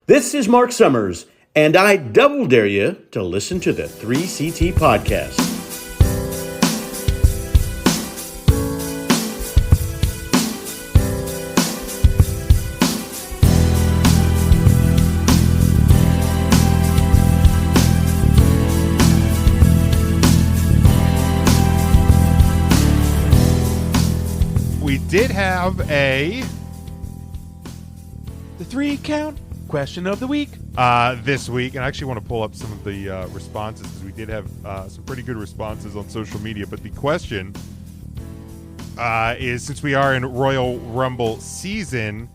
This is Mark Summers, and I double dare you to listen to the 3CT podcast. We did have the 3-count question of the week this week, and I actually want to pull up some of the responses because we did have some pretty good responses on social media. But the question is, since we are in Royal Rumble season,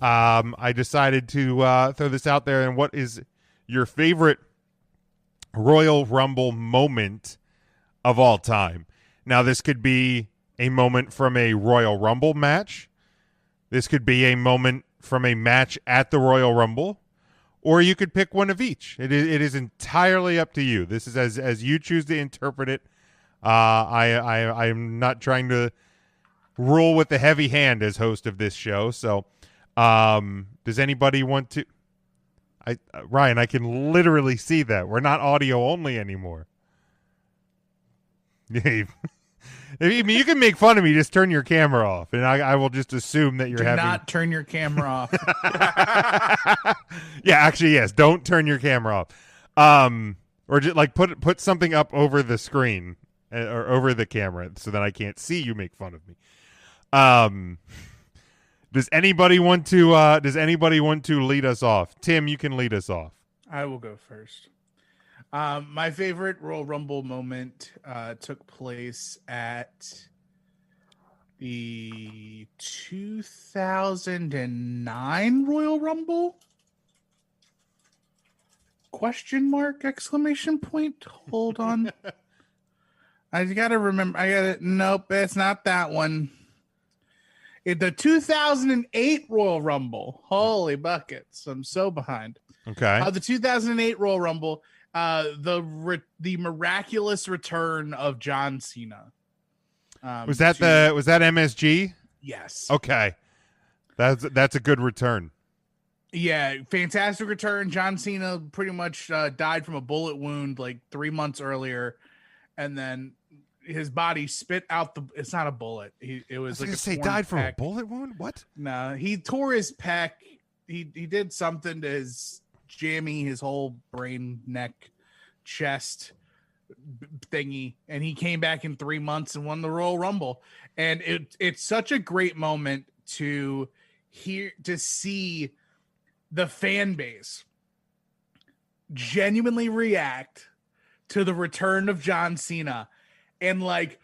I decided to throw this out there. And what is your favorite Royal Rumble moment of all time? Now, this could be a moment from a Royal Rumble match. This could be a moment from a match at the Royal Rumble, or you could pick one of each. It is entirely up to you. This is as you choose to interpret it. I'm not trying to rule with the heavy hand as host of this show. So, does anybody want to? Ryan, I can literally see that we're not audio only anymore. I mean, you can make fun of me. Just turn your camera off, and I will just assume that you're having. Do not turn your camera off. Yeah, actually, yes. Don't turn your camera off. Or just like put something up over the screen or over the camera so that I can't see you make fun of me. Does anybody want to? Lead us off? Tim, you can lead us off. I will go first. My favorite Royal Rumble moment took place at the 2009 Royal Rumble? Question mark, exclamation point. Hold on. I got to remember. Nope, it's not that one. The 2008 Royal Rumble. Holy buckets. I'm so behind. Okay. The 2008 Royal Rumble. The miraculous return of John Cena. Was that MSG? Yes. Okay. That's a good return. Yeah, fantastic return. John Cena pretty much died from a bullet wound like 3 months earlier, and then his body spit out it's not a bullet. It was like died from a bullet wound? What? No, he tore his pec. He did something to his jammy, his whole brain, neck, chest thingy, and he came back in 3 months and won the Royal Rumble. And it's such a great moment to see the fan base genuinely react to the return of John Cena, and like,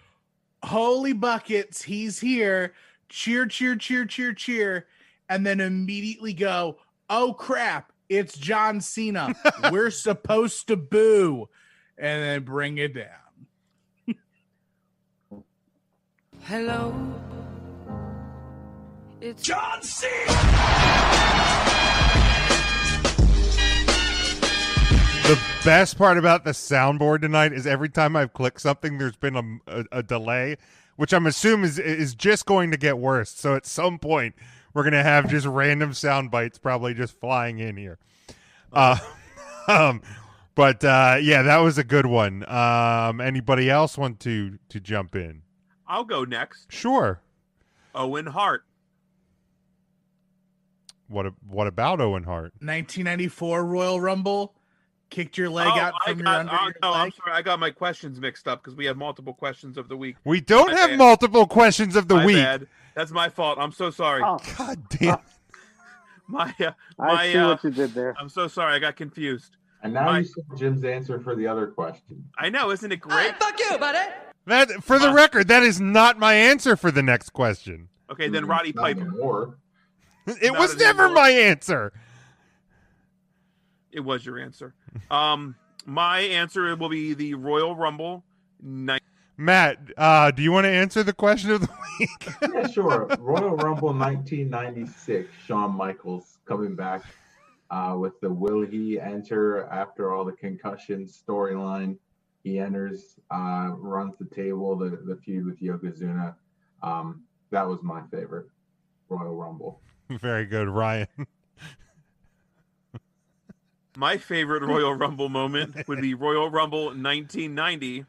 holy buckets, he's here, cheer, cheer, cheer, cheer, cheer, and then immediately go, oh crap, it's John Cena. We're supposed to boo, and then bring it down. Hello, it's John Cena! The best part about the soundboard tonight is every time I've clicked something, there's been a delay, which I'm assuming is just going to get worse. So at some point, we're going to have just random sound bites probably just flying in here. But yeah, that was a good one. Anybody else want to jump in? I'll go next. Sure. Owen Hart. What about Owen Hart? 1994 Royal Rumble. Kicked your leg out from your leg. I'm sorry. I got my questions mixed up because we have multiple questions of the week. We don't have multiple questions of the week. Bad. That's my fault. I'm so sorry. Oh. God damn. I see what you did there. I'm so sorry. I got confused. And now you saw Jim's answer for the other question. I know. Isn't it great? fuck you, buddy. That, for the record, that is not my answer for the next question. Okay, then Roddy Not Piper. anymore. It was never my answer. It was your answer. My answer will be the Royal Rumble. Matt, do you want to answer the question of the week? Yeah, sure. Royal Rumble 1996. Shawn Michaels coming back with the will he enter after all the concussion storyline. He enters, runs the table, the feud with Yokozuna. That was my favorite Royal Rumble. Very good, Ryan. My favorite Royal Rumble moment would be Royal Rumble 1990,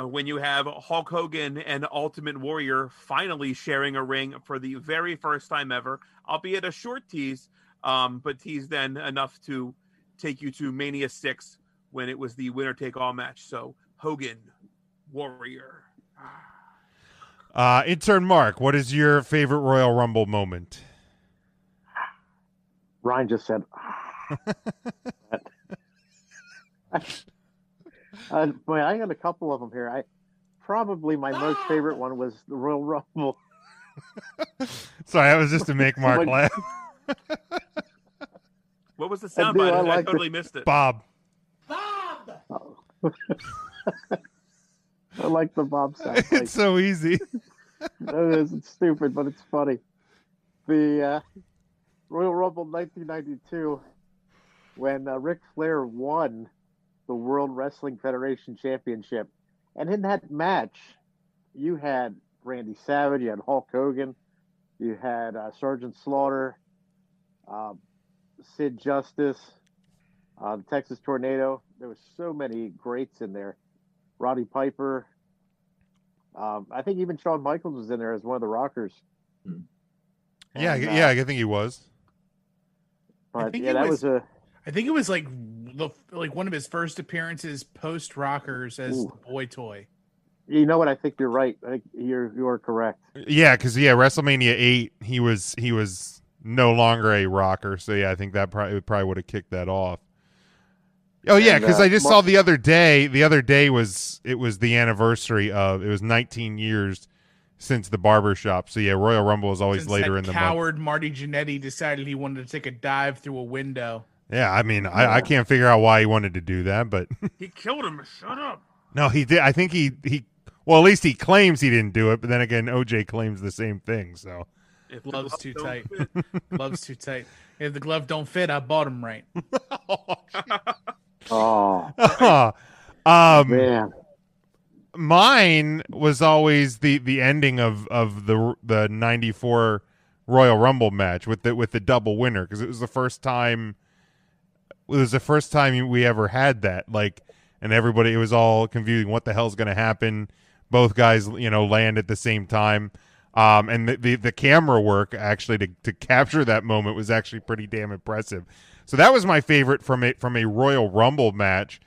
when you have Hulk Hogan and Ultimate Warrior finally sharing a ring for the very first time ever, albeit a short tease, but tease then enough to take you to Mania 6 when it was the winner-take-all match. So Hogan, Warrior. Intern Mark, what is your favorite Royal Rumble moment? Ryan just said, boy, I got a couple of them here. Probably my most favorite one was the Royal Rumble. Sorry, that was just to make Mark laugh. What was the soundbite? I totally missed it. Bob. Oh. I like the Bob sound. It's so easy. It is. It's stupid, but it's funny. The Royal Rumble 1992, when Ric Flair won the World Wrestling Federation Championship. And in that match, you had Randy Savage, you had Hulk Hogan, you had Sergeant Slaughter, Sid Justice, the Texas Tornado. There was so many greats in there. Roddy Piper. I think even Shawn Michaels was in there as one of the Rockers. Yeah, I think he was. But yeah, that was a. I think it was like one of his first appearances post Rockers as the boy toy. You know what? I think you're right. I think you're correct. Yeah, because WrestleMania 8, he was no longer a rocker. So yeah, I think that probably would have kicked that off. Oh yeah, because I just saw the other day. The other day was the anniversary of. It was 19 years since the barbershop. So yeah, Royal Rumble is always later in the month. Coward Marty Jannetty decided he wanted to take a dive through a window. Yeah, I mean, I can't figure out why he wanted to do that, but he killed him. Shut up. No, he did. I think he well, at least he claims he didn't do it, but then again, OJ claims the same thing. So if gloves too tight, gloves too tight. If the glove don't fit, I bought them right. Man. Mine was always the ending of the 94 Royal Rumble match with the double winner, because it was the first time we ever had that, like, and everybody, it was all confusing. What the hell's going to happen? Both guys, land at the same time. And the camera work actually to capture that moment was actually pretty damn impressive. So that was my favorite from a Royal Rumble match.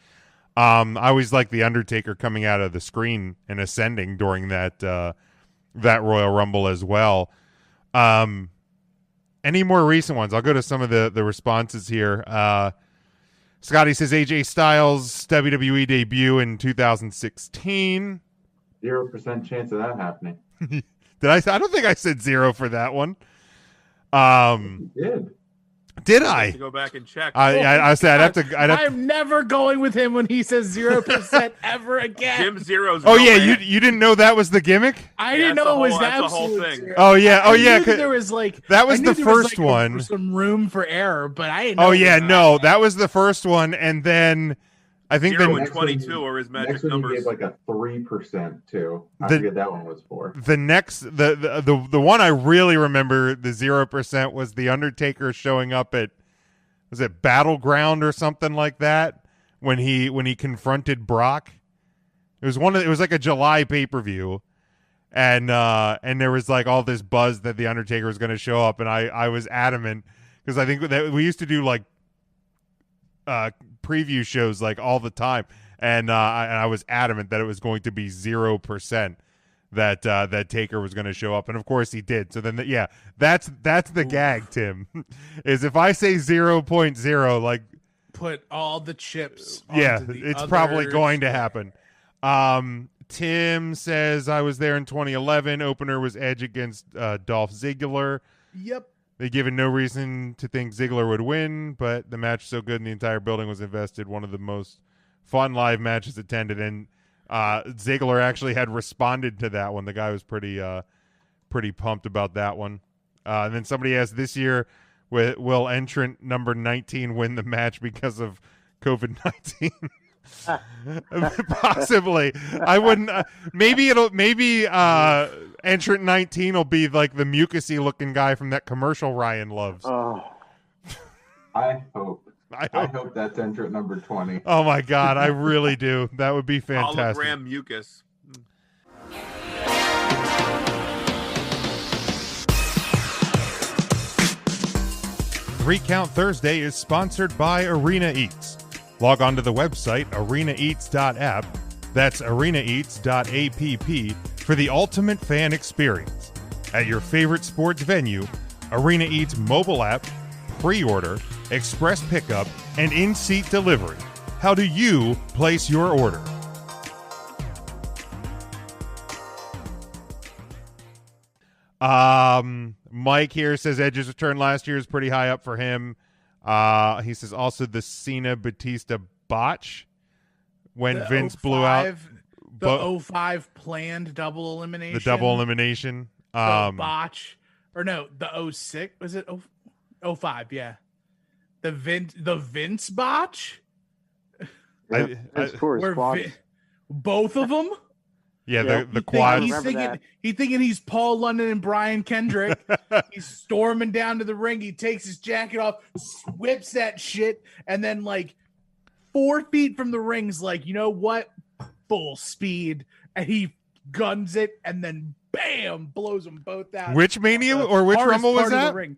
I always liked the Undertaker coming out of the screen and ascending during that Royal Rumble as well. Any more recent ones? I'll go to some of the responses here. Scotty says AJ Styles WWE debut in 2016. 0% chance of that happening. Did I don't think I said 0 for that one. You did. Did I? To go back and check. I said I'd have to. I'm never going with him when he says 0% ever again. Jim Zero's. Oh yeah, you didn't know that was the gimmick? I didn't know it was that's the whole thing. Oh yeah, There was that was the first one. Some room for error, but I didn't know. Oh yeah, no, that was the first one, and then I think 0 and 22 are his magic next one numbers. He gave like a 3% too. I forget that one was for. The next, the one I really remember, the 0% was the Undertaker showing up at, was it Battleground or something like that, when he confronted Brock. It was it was like a July pay-per-view, and there was like all this buzz that the Undertaker was going to show up, and I was adamant, because I think that we used to do like preview shows like all the time, and I was adamant that it was going to be 0% that Taker was going to show up, and of course he did. So then that's the gag, Tim, is if I say 0.0, like put all the chips. It's probably going to happen. Tim says I was there in 2011. Opener was Edge against Dolph Ziggler. Yep. They given no reason to think Ziggler would win, but the match was so good and the entire building was invested. One of the most fun live matches attended, and Ziggler actually had responded to that one. The guy was pretty pumped about that one. And then somebody asked, this year, will entrant number 19 win the match because of COVID-19? Possibly. I wouldn't. Maybe entrant 19 will be like the mucusy looking guy from that commercial Ryan loves. I hope. I hope that's entrant number 20. Oh my God, I really do. That would be fantastic. Hologram mucus. 3 Count Thursday is sponsored by Arena Eats. Log on to the website arenaeats.app. That's arenaeats.app for the ultimate fan experience. At your favorite sports venue, Arena Eats mobile app, pre-order, express pickup, and in-seat delivery. How do you place your order? Mike here says Edge's return last year is pretty high up for him. He says also the Cena Batista botch when The Vince 05 blew out the 05 planned double elimination. the double elimination. The botch. Or no, the 06. Was it 05? Yeah. The Vince botch? Yeah, his tour is Where squash. both of them? Yeah, Yeah. the quads. He's thinking he's Paul London and Brian Kendrick. He's storming down to the ring. He takes his jacket off, whips that shit, and then like 4 feet from the ring's like, you know what? Full speed, and he guns it, and then bam, blows them both out. Which Mania or which Hardest Rumble was part of the that? ring.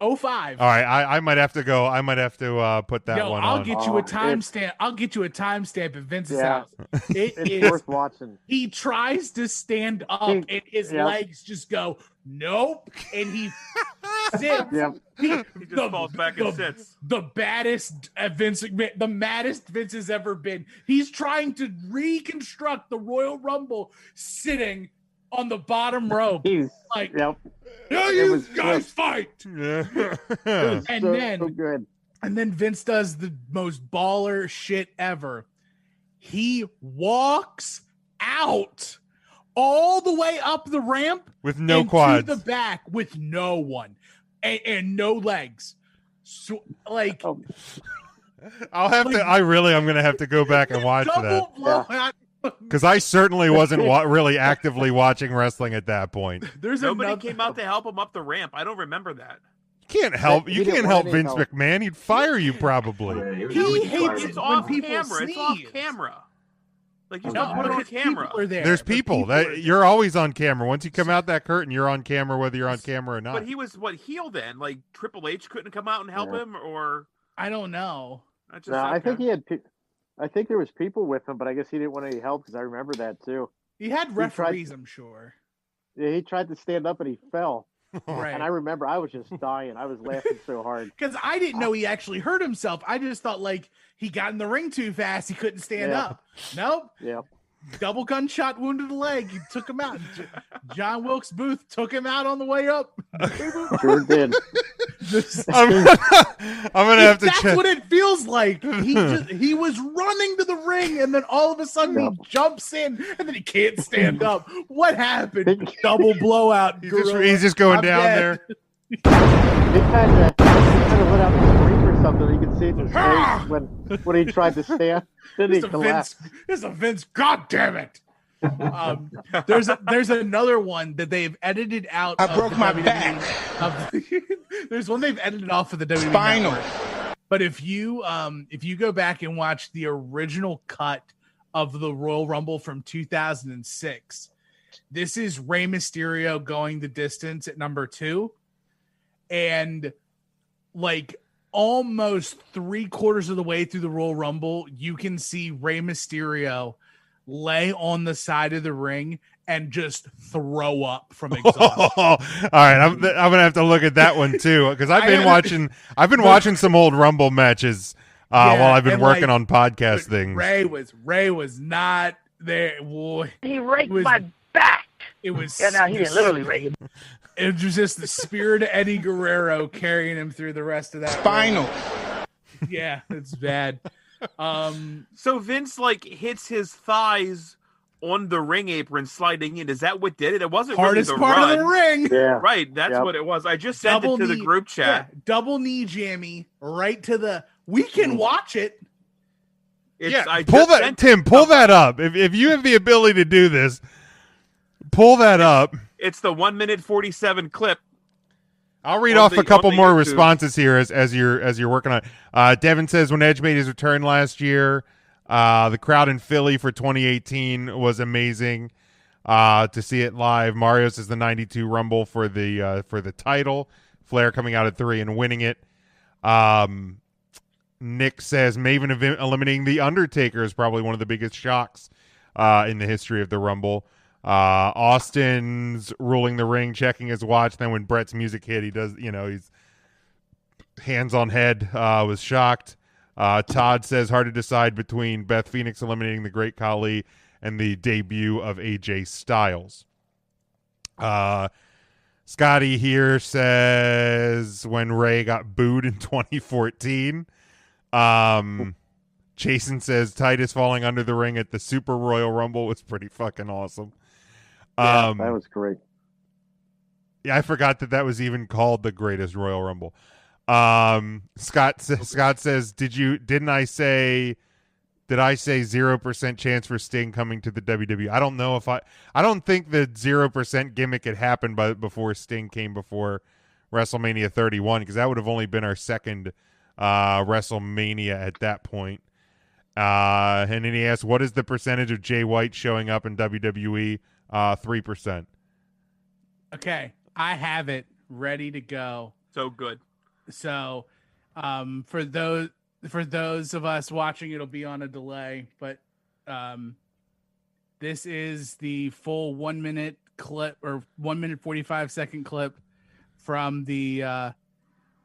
05. All right, I might have to go. I might have to put that one I'll on. get you a Oh, timestamp. I'll get you a timestamp at Vince's Yeah. house. It It's is. worth watching. He tries to stand up, He- and his yep. legs just go nope, and he sits. Yep. He just falls back and sits. The baddest Vince, the maddest Vince has ever been. He's trying to reconstruct the Royal Rumble sitting on the bottom rope. He's Like, yep. yeah, It you was guys fight. It was And so, then- so good. And then Vince does the most baller shit ever. He walks out all the way up the ramp With no and quads. to the back with no one and no legs. So like Oh, I'll have to. I'm going to have to go back and watch that double blowout. because I certainly wasn't really actively watching wrestling at that point. There's Nobody another came out to help him up the ramp. I don't remember that. You can't help. He You didn't can't want help any Vince help. McMahon. He'd fire you probably. Yeah, He was hates fired. it It's when off people camera. It's off sneeze. camera. Like you No, don't put it but on there's camera. people are there. There's The people are that there. you're always on camera. Once you come out that curtain, you're on camera whether you're on camera or not. But he was heel then. Like Triple H couldn't come out and help Yeah. him, or I don't know. I just no, I think okay. he had. I think there was people with him, but I guess he didn't want any help because I remember that too. He had tried- referees, I'm sure. Yeah, he tried to stand up and he fell. Right. And I remember I was just dying. I was laughing so hard. Because I didn't know he actually hurt himself. I just thought like he got in the ring too fast. He couldn't stand Yeah. up. Nope. Yeah. Double gunshot wound to the leg. He took him out. John Wilkes Booth took him out on the way up. Sure did. I'm gonna have to That's check. what it feels like. He was running to the ring, and then all of a sudden Yep. he jumps in, and then he can't stand up. What happened? Double blowout. He's just going I'm down dead. there. He kind of let out a scream or something. You could see it in his face when he tried to stand. Then he It's a collapsed. Vince. God damn it! There's another one that they've edited out. I of broke the my WWE back. There's one they've edited off of the WWE Spinal. Network. But if you go back and watch the original cut of the Royal Rumble from 2006, this is Rey Mysterio going the distance at number 2, and like almost 3/4 of the way through the Royal Rumble, you can see Rey Mysterio lay on the side of the ring and just throw up from exhaustion. All right, I'm gonna have to look at that one too because I've been watching some old Rumble matches Yeah, while I've been and, working like, on podcast But things. Ray was not there. Boy, He raked was- my back. it was Yeah, no, he didn't literally rake it. It was just the spirit of Eddie Guerrero carrying him through the rest of that. Spinal. Yeah, it's bad. So Vince like hits his thighs on the ring apron sliding in. Is that what did it? It wasn't Hardest really the part run. of the ring. Yeah. Right, that's Yep. what it was. I just sent Double it to the knee- group chat. Yeah, double knee jammy right to the. We can watch it. It's, I pull just that, sent Tim. it. Pull that up. If you have the ability to do this, pull that up. It's the 1 minute 47 clip. I'll read On off the- a couple on the more YouTube. responses here as you're working on. Devin says when Edge made his return last year, the crowd in Philly for 2018 was amazing. To see it live. Mario says the '92 Rumble for the title. Flair coming out at 3 and winning it. Nick says Maven eliminating the Undertaker is probably one of the biggest shocks in the history of the Rumble. Austin's ruling the ring, checking his watch. Then when Brett's music hit, he does, he's hands on head, was shocked. Todd says hard to decide between Beth Phoenix eliminating the Great Khali and the debut of AJ Styles. Scotty here says when Ray got booed in 2014. Jason says Titus falling under the ring at the Super Royal Rumble was pretty fucking awesome. Yeah, that was great. Yeah, I forgot that was even called the Greatest Royal Rumble. Scott says, did I say 0% chance for Sting coming to the WWE? I don't know I don't think the 0% gimmick had happened before Sting came before WrestleMania 31, because that would have only been our second WrestleMania at that point. And then he asked, what is the percentage of Jay White showing up in WWE? 3%. Okay, I have it ready to go. So good. So, for those of us watching, it'll be on a delay, but this is the full 1 minute clip, or 1 minute 45-second clip from the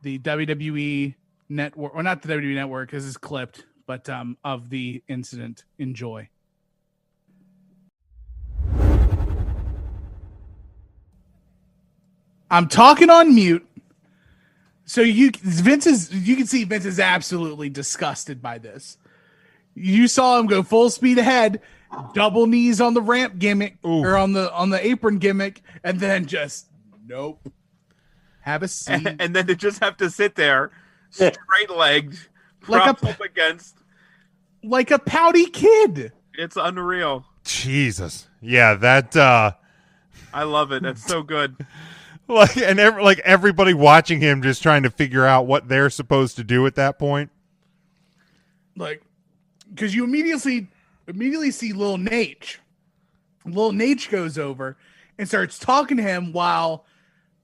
WWE network, or not the WWE network because it's clipped, but of the incident. Enjoy. I'm talking on mute. So you can see Vince is absolutely disgusted by this. You saw him go full speed ahead, double knees on the ramp gimmick, or on the apron gimmick, and then just nope. Have a seat. And then to just have to sit there, straight legged, propped up against, like a pouty kid. It's unreal. Jesus, yeah, that. I love it. That's so good. Everybody watching him just trying to figure out what they're supposed to do at that point. Like, because you immediately see Lil Nate. Lil Nate goes over and starts talking to him while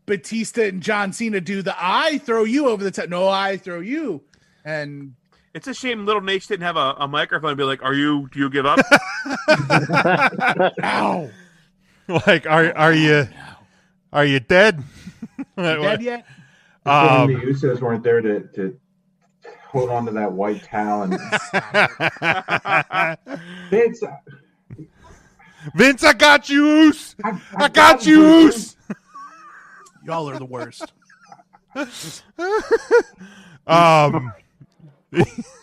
Batista and John Cena do the I throw you over the top. No, I throw you. And it's a shame Little Nate didn't have a microphone and be like, do you give up? Ow. Like, are you dead? Dead yet? The Usos weren't there to hold on to that white towel and Vince, I got you, Oos. I got you, Oos. Y'all are the worst.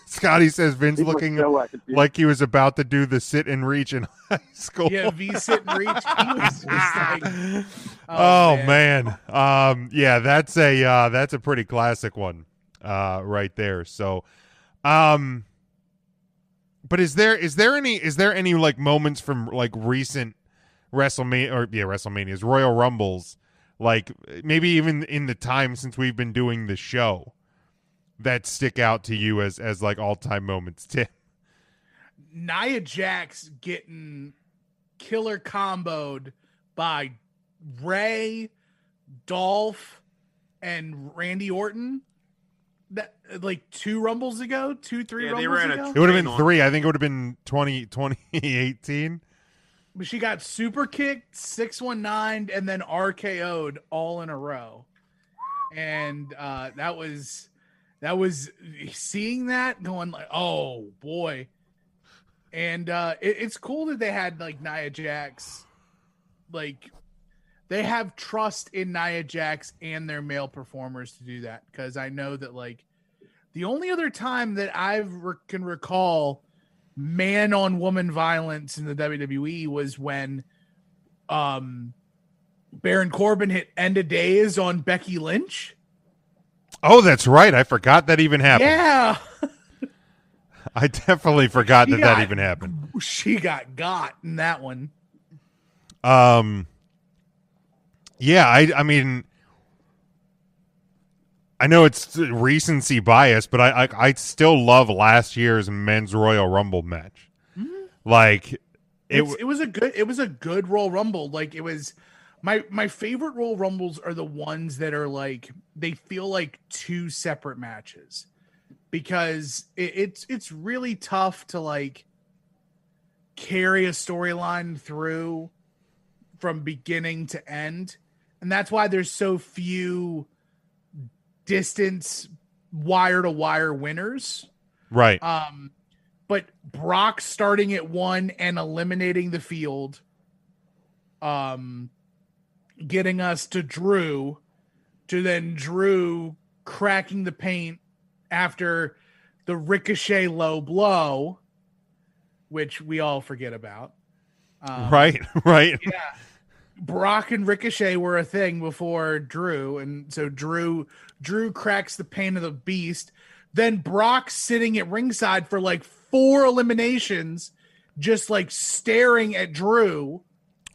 Scotty says Vince looking like he was about to do the sit and reach in high school. Yeah, V sit and reach. He was just like, oh man. Yeah, that's a pretty classic one, right there. So, but is there any like moments from like recent WrestleManias, Royal Rumbles, like maybe even in the time since we've been doing the show, that stick out to you as like all-time moments, Tim? Nia Jax getting killer comboed by Ray, Dolph, and Randy Orton. That like 3 Rumbles ago. It would have been 3. I think it would have been 2018. But she got super kicked, 619, and then RKO'd all in a row. And that was seeing that going like, oh boy. And it's cool that they had like Nia Jax, like they have trust in Nia Jax and their male performers to do that. Because I know that like the only other time that I can recall man on woman violence in the WWE was when Baron Corbin hit End of Days on Becky Lynch. Oh, that's right. I forgot that even happened. Yeah. I definitely forgot that even happened. She got in that one. Yeah, I mean, I know it's recency bias, but I still love last year's men's Royal Rumble match. Mhm. Like it was a good Royal Rumble. Like it was my favorite Royal Rumbles are the ones that are like they feel like two separate matches because it's really tough to like carry a storyline through from beginning to end, and that's why there's so few distance wire to wire winners. right. But Brock starting at 1 and eliminating the field, getting us to Drew, to then Drew cracking the paint after the Ricochet low blow, which we all forget about. Right. Yeah. Brock and Ricochet were a thing before Drew, and so Drew cracks the paint of the beast. Then Brock sitting at ringside for like 4 eliminations, just like staring at Drew.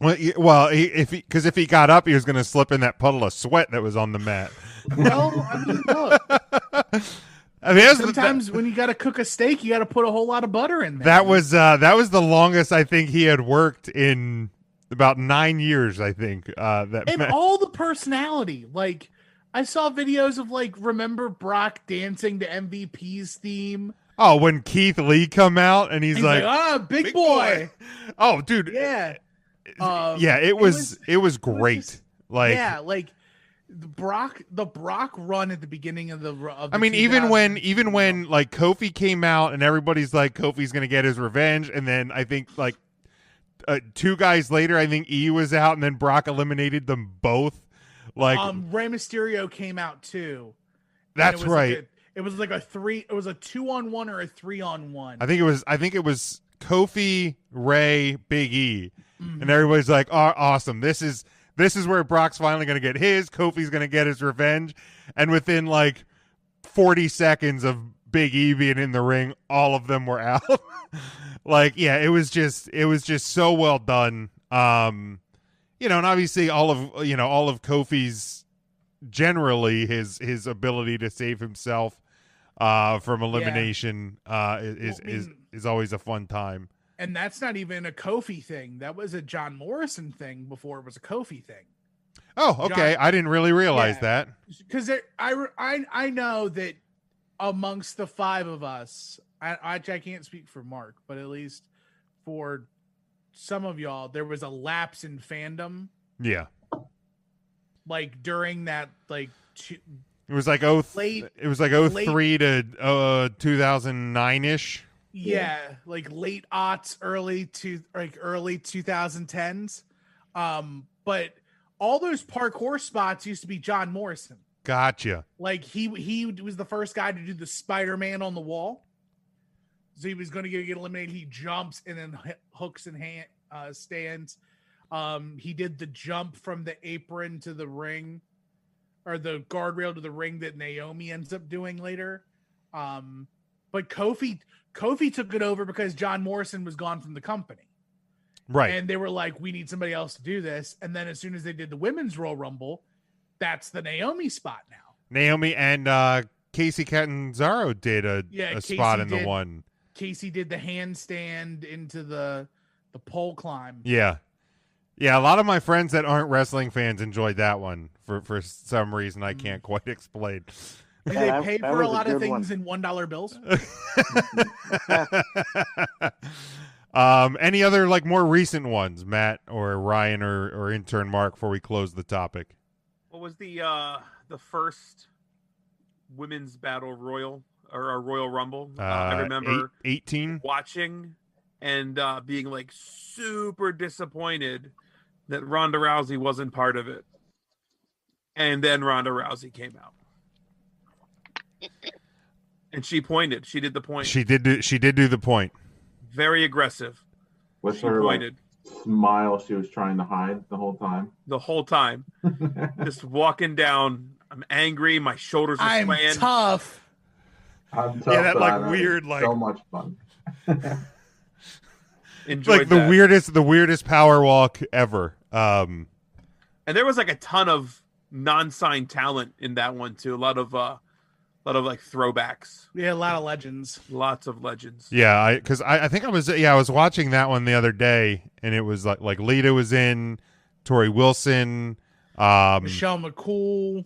Well, if he got up, he was going to slip in that puddle of sweat that was on the mat. Well, I mean, look. I mean, Sometimes when you got to cook a steak, you got to put a whole lot of butter in there. That was the longest I think he had worked in about 9 years. I think and all the personality. Like I saw videos of like remember Brock dancing to MVP's theme. Oh, when Keith Lee come out and he's like, big boy. Oh, dude. Yeah. It was great. Like the Brock run at the beginning of the I mean, even when like Kofi came out and everybody's like Kofi's gonna get his revenge, and then I think like 2 guys later, I think E was out, and then Brock eliminated them both. Like Rey Mysterio came out too. That's right. It was like a 2-on-1 or a 3-on-1. I think it was Kofi, Ray, Big E, and everybody's like, "Oh, awesome! This is where Brock's finally going to get his. Kofi's going to get his revenge." And within like 40 seconds of Big E being in the ring, all of them were out. It was just so well done. And obviously all of Kofi's generally his ability to save himself from elimination is always a fun time. And that's not even a Kofi thing. That was a John Morrison thing before it was a Kofi thing. Oh, okay. I didn't really realize that. Because I know that amongst the 5 of us, I can't speak for Mark, but at least for some of y'all, there was a lapse in fandom. Yeah. Like during that, like it was like 03 to 2009-ish. Yeah, like late aughts, early 2010s. But all those parkour spots used to be John Morrison. Gotcha. Like he was the first guy to do the Spider-Man on the wall. So he was going to get eliminated. He jumps and then hooks and stands. He did the jump from the apron to the ring, or the guardrail to the ring that Naomi ends up doing later. But Kofi took it over because John Morrison was gone from the company. Right. And they were like, we need somebody else to do this. And then as soon as they did the women's Royal Rumble, that's the Naomi spot now. Naomi and Casey Catanzaro did a spot in the one. Casey did the handstand into the pole climb. Yeah. Yeah, a lot of my friends that aren't wrestling fans enjoyed that one for some reason I can't quite explain. Do they pay for a lot of things in $1 bills? Any other like more recent ones, Matt or Ryan or intern Mark, before we close the topic? What was the first women's battle royal or a Royal Rumble? I remember 18 watching and being like super disappointed that Ronda Rousey wasn't part of it. And then Ronda Rousey came out. And she pointed. She did the point. She did do the point. Very aggressive. With She her pointed. smile she was trying to hide the whole time. The whole time. Just walking down. I'm angry. My shoulders are I'm swaying. tough. I'm tough, Yeah, that but like I'm weird having like so much fun. Enjoyed like that. the weirdest power walk ever. And there was like a ton of non-signed talent in that one too. A lot of like throwbacks. Yeah, a lot of legends. Lots of legends. Yeah, because I think I was watching that one the other day, and it was like Lita was in, Tori Wilson, Michelle McCool.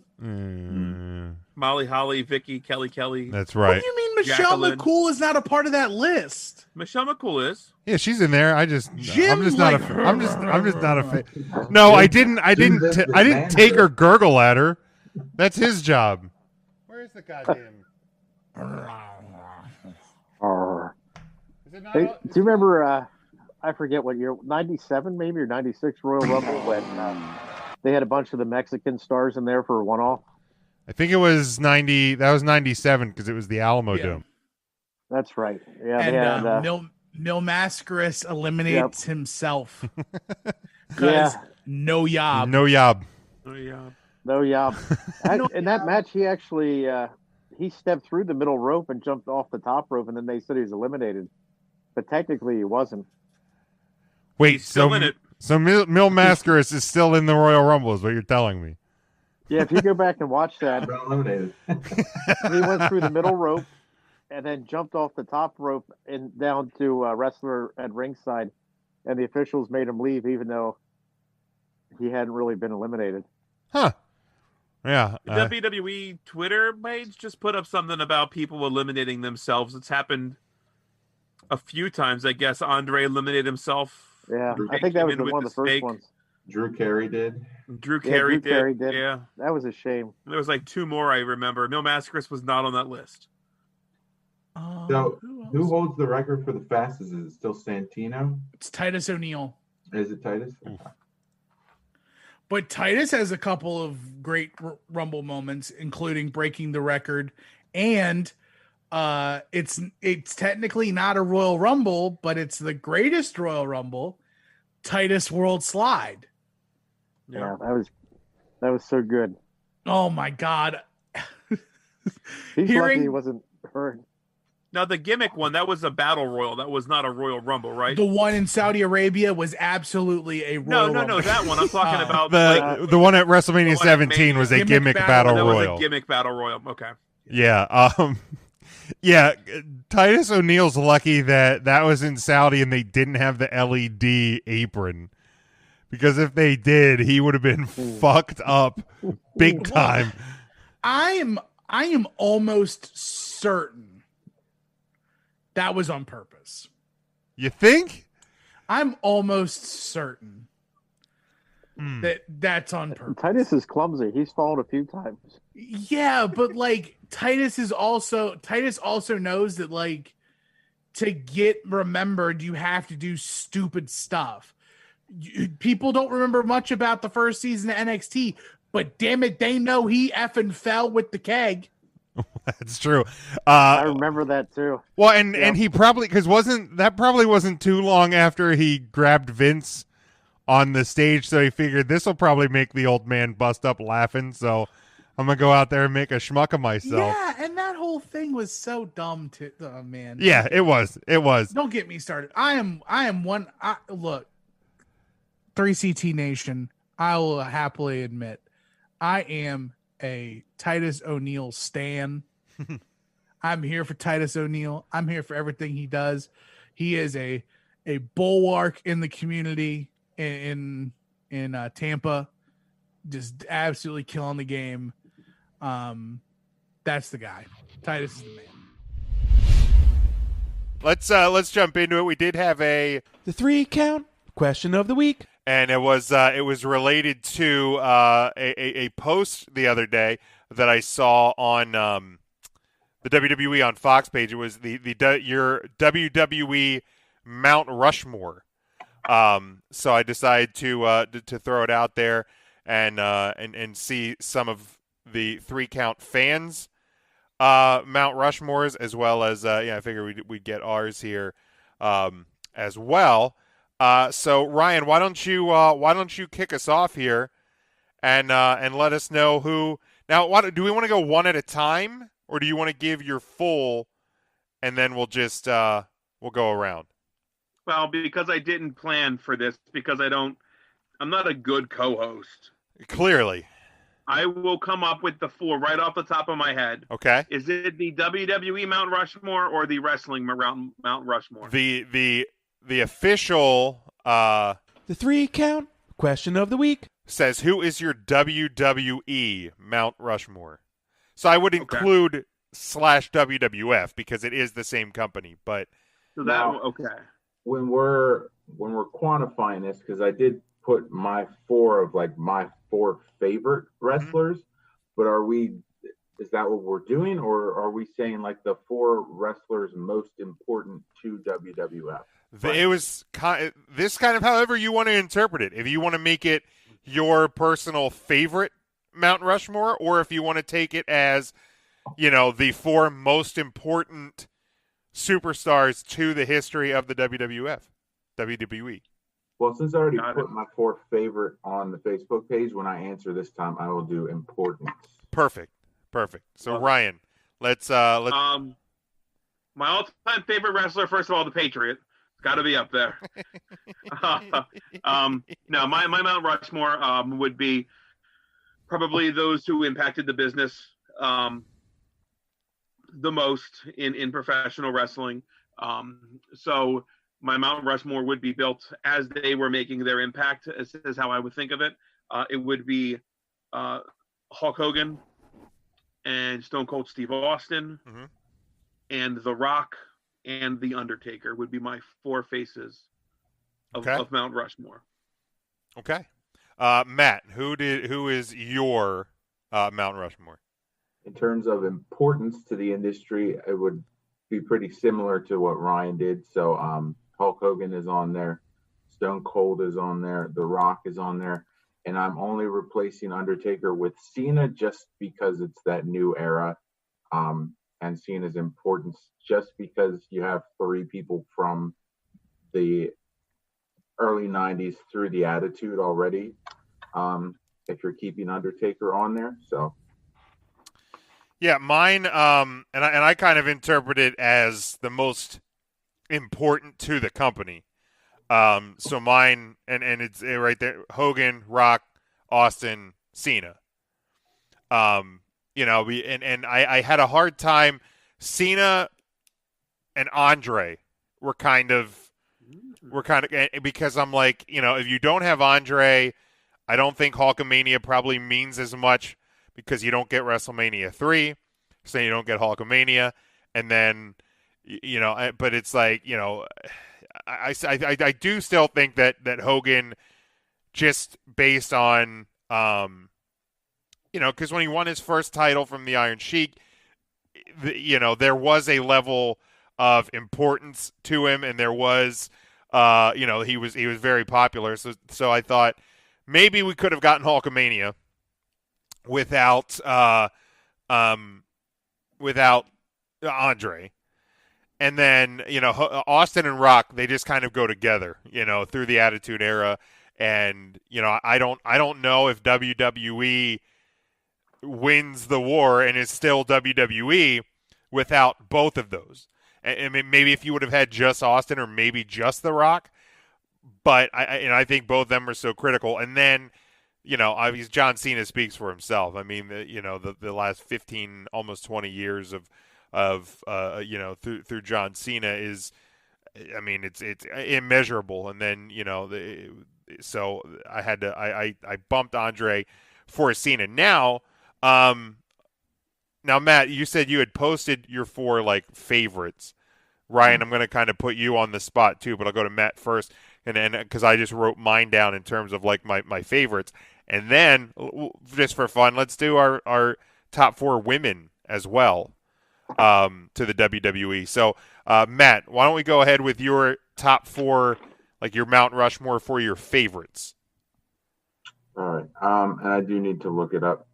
Molly Holly, Vicky, Kelly. That's What right. do you mean Michelle Jacqueline. McCool is not a part of that list? Michelle McCool is. Yeah, she's in there. I'm just not like- a. I'm just not a fan. No, I didn't take her gurgle at her. That's his job. Where's the goddamn? Is it not Hey, on- do you remember? I forget what year, 97 maybe or 96 Royal Rumble when they had a bunch of the Mexican stars in there for a one-off. I think it was 90. That was 97 because it was the Alamo Yeah. Dome. That's right. Yeah, And they had. Mil Mascaris eliminates himself. Yeah. Because no yob. No yob. Oh yeah. No, yeah. In that match, he actually he stepped through the middle rope and jumped off the top rope, and then they said he was eliminated. But technically, he wasn't. Wait, He's still in it. So Mil Mascaris is still in the Royal Rumble, is what you're telling me? Yeah, if you go back and watch that, Got eliminated. he went through the middle rope and then jumped off the top rope and down to a wrestler at ringside, and the officials made him leave, even though he hadn't really been eliminated. Huh. Yeah. The WWE Twitter page just put up something about people eliminating themselves. It's happened a few times, I guess. Andre eliminated himself. Yeah, Drew I think that was came in one of with the the first snake. ones. Drew Carey did. Drew Yeah, Carey Drew Carey did. Yeah. That was a shame. There was like two more I remember. No Mascaris was not on that list. So, Who who else? holds the record for the fastest? Is it still Santino? It's Titus O'Neil. Is it Titus? But Titus has a couple of great Rumble moments, including breaking the record, and it's technically not a Royal Rumble, but it's the greatest Royal Rumble, Titus World Slide. Yeah, that was so good. Oh my God! He's Hearing- lucky he wasn't hurt. Now the gimmick one, that was a battle royal. That was not a Royal Rumble, right? The one in Saudi Arabia was absolutely a Royal No, Rumble. that one. I'm talking Oh. about the one at WrestleMania the one at 17 was a Gimmick gimmick Battle battle that royal. was a gimmick battle royal. Okay. Yeah. Yeah. Titus O'Neil's lucky that was in Saudi and they didn't have the LED apron. Because if they did, he would have been fucked up big time. I am almost certain that was on purpose. You think? I'm almost certain that that's on purpose. Titus is clumsy. He's fallen a few times. Yeah, but like Titus also knows that like to get remembered, you have to do stupid stuff. People don't remember much about the first season of NXT, but damn it, they know he effing fell with the keg. That's true. I remember that too. Well, and he probably wasn't too long after he grabbed Vince on the stage, so he figured this will probably make the old man bust up laughing. So I'm gonna go out there and make a schmuck of myself. Yeah, and that whole thing was so dumb to man. Yeah, it was. Don't get me started. Look, 3CT Nation, I will happily admit, I am a Titus O'Neil stan. I'm here for Titus O'Neil. I'm here for everything he does. He is a bulwark in the community in Tampa, just absolutely killing the game. That's the guy. Titus is the man. Let's jump into it. We did have the 3 count question of the week. and it was related to a post the other day that I saw on the WWE on Fox page. It was your WWE Mount Rushmore. So I decided to throw it out there and see some of the 3 count fans Mount Rushmores, as well as I figure we'd get ours here as well. So Ryan, why don't you kick us off here and let us know who. Now, do we want to go one at a time, or do you want to give your full, and then we'll just we'll go around? Well, because I didn't plan for this, because I'm not a good co-host. Clearly, I will come up with the 4 right off the top of my head. Okay. Is it the WWE Mount Rushmore or the wrestling Mount Rushmore? The official The 3 count question of the week. says, who is your WWE Mount Rushmore? So I would include slash WWF because it is the same company, but So that Now- okay. When we're quantifying this, because I did put my 4 of like my 4 favorite wrestlers, but is that what we're doing, or are we saying like the 4 wrestlers most important to WWF? it was this kind of however you want to interpret it. If you want to make it your personal favorite Mount Rushmore, or if you want to take it as, the 4 most important superstars to the history of the WWE. Well, since I already Got put it. my 4 favorite on the Facebook page, when I answer this time, I will do importance. Perfect. So Ryan, let's My all-time favorite wrestler, first of all, the Patriot. It's got to be up there. No, my Mount Rushmore would be probably those who impacted the business the most in professional wrestling. So my Mount Rushmore would be built as they were making their impact. This is how I would think of it. It would be Hulk Hogan and Stone Cold Steve Austin and The Rock and The Undertaker would be my 4 faces of Mount Rushmore. Okay. Matt, who is your Mount Rushmore? In terms of importance to the industry, it would be pretty similar to what Ryan did. So Hulk Hogan is on there, Stone Cold is on there, The Rock is on there, and I'm only replacing Undertaker with Cena just because it's that new era, and Cena's importance just because you have 3 people from the early 90s through the Attitude already, if you're keeping Undertaker on there. So yeah, mine and I kind of interpret it as the most important to the company. So mine and it's right there: Hogan, Rock, Austin, Cena. And I had a hard time. Cena and Andre were kind of because I'm like, if you don't have Andre, I don't think Hulkamania probably means as much because you don't get WrestleMania 3, so you don't get Hulkamania, and then but it's like I do still think that Hogan, just based on because when he won his first title from the Iron Sheik, there was a level of importance to him, and there was he was very popular. So I thought maybe we could have gotten Hulkamania without Andre. And then, Austin and Rock, they just kind of go together, through the Attitude Era. And, I don't know if WWE wins the war and is still WWE without both of those. I mean, maybe if you would have had just Austin or maybe just The Rock, but I think both of them are so critical. And then, obviously John Cena speaks for himself. I mean, the last 15, almost 20 years of through John Cena is, I mean, it's immeasurable. And then, so I had to, I bumped Andre for Cena. Now, Matt, you said you had posted your 4 favorites. Ryan, I'm going to kind of put you on the spot too, but I'll go to Matt first, and then because I just wrote mine down in terms of my favorites, and then just for fun, let's do our top 4 women as well to the WWE. So, Matt, why don't we go ahead with your top 4, your Mount Rushmore for your favorites? all right, and I do need to look it up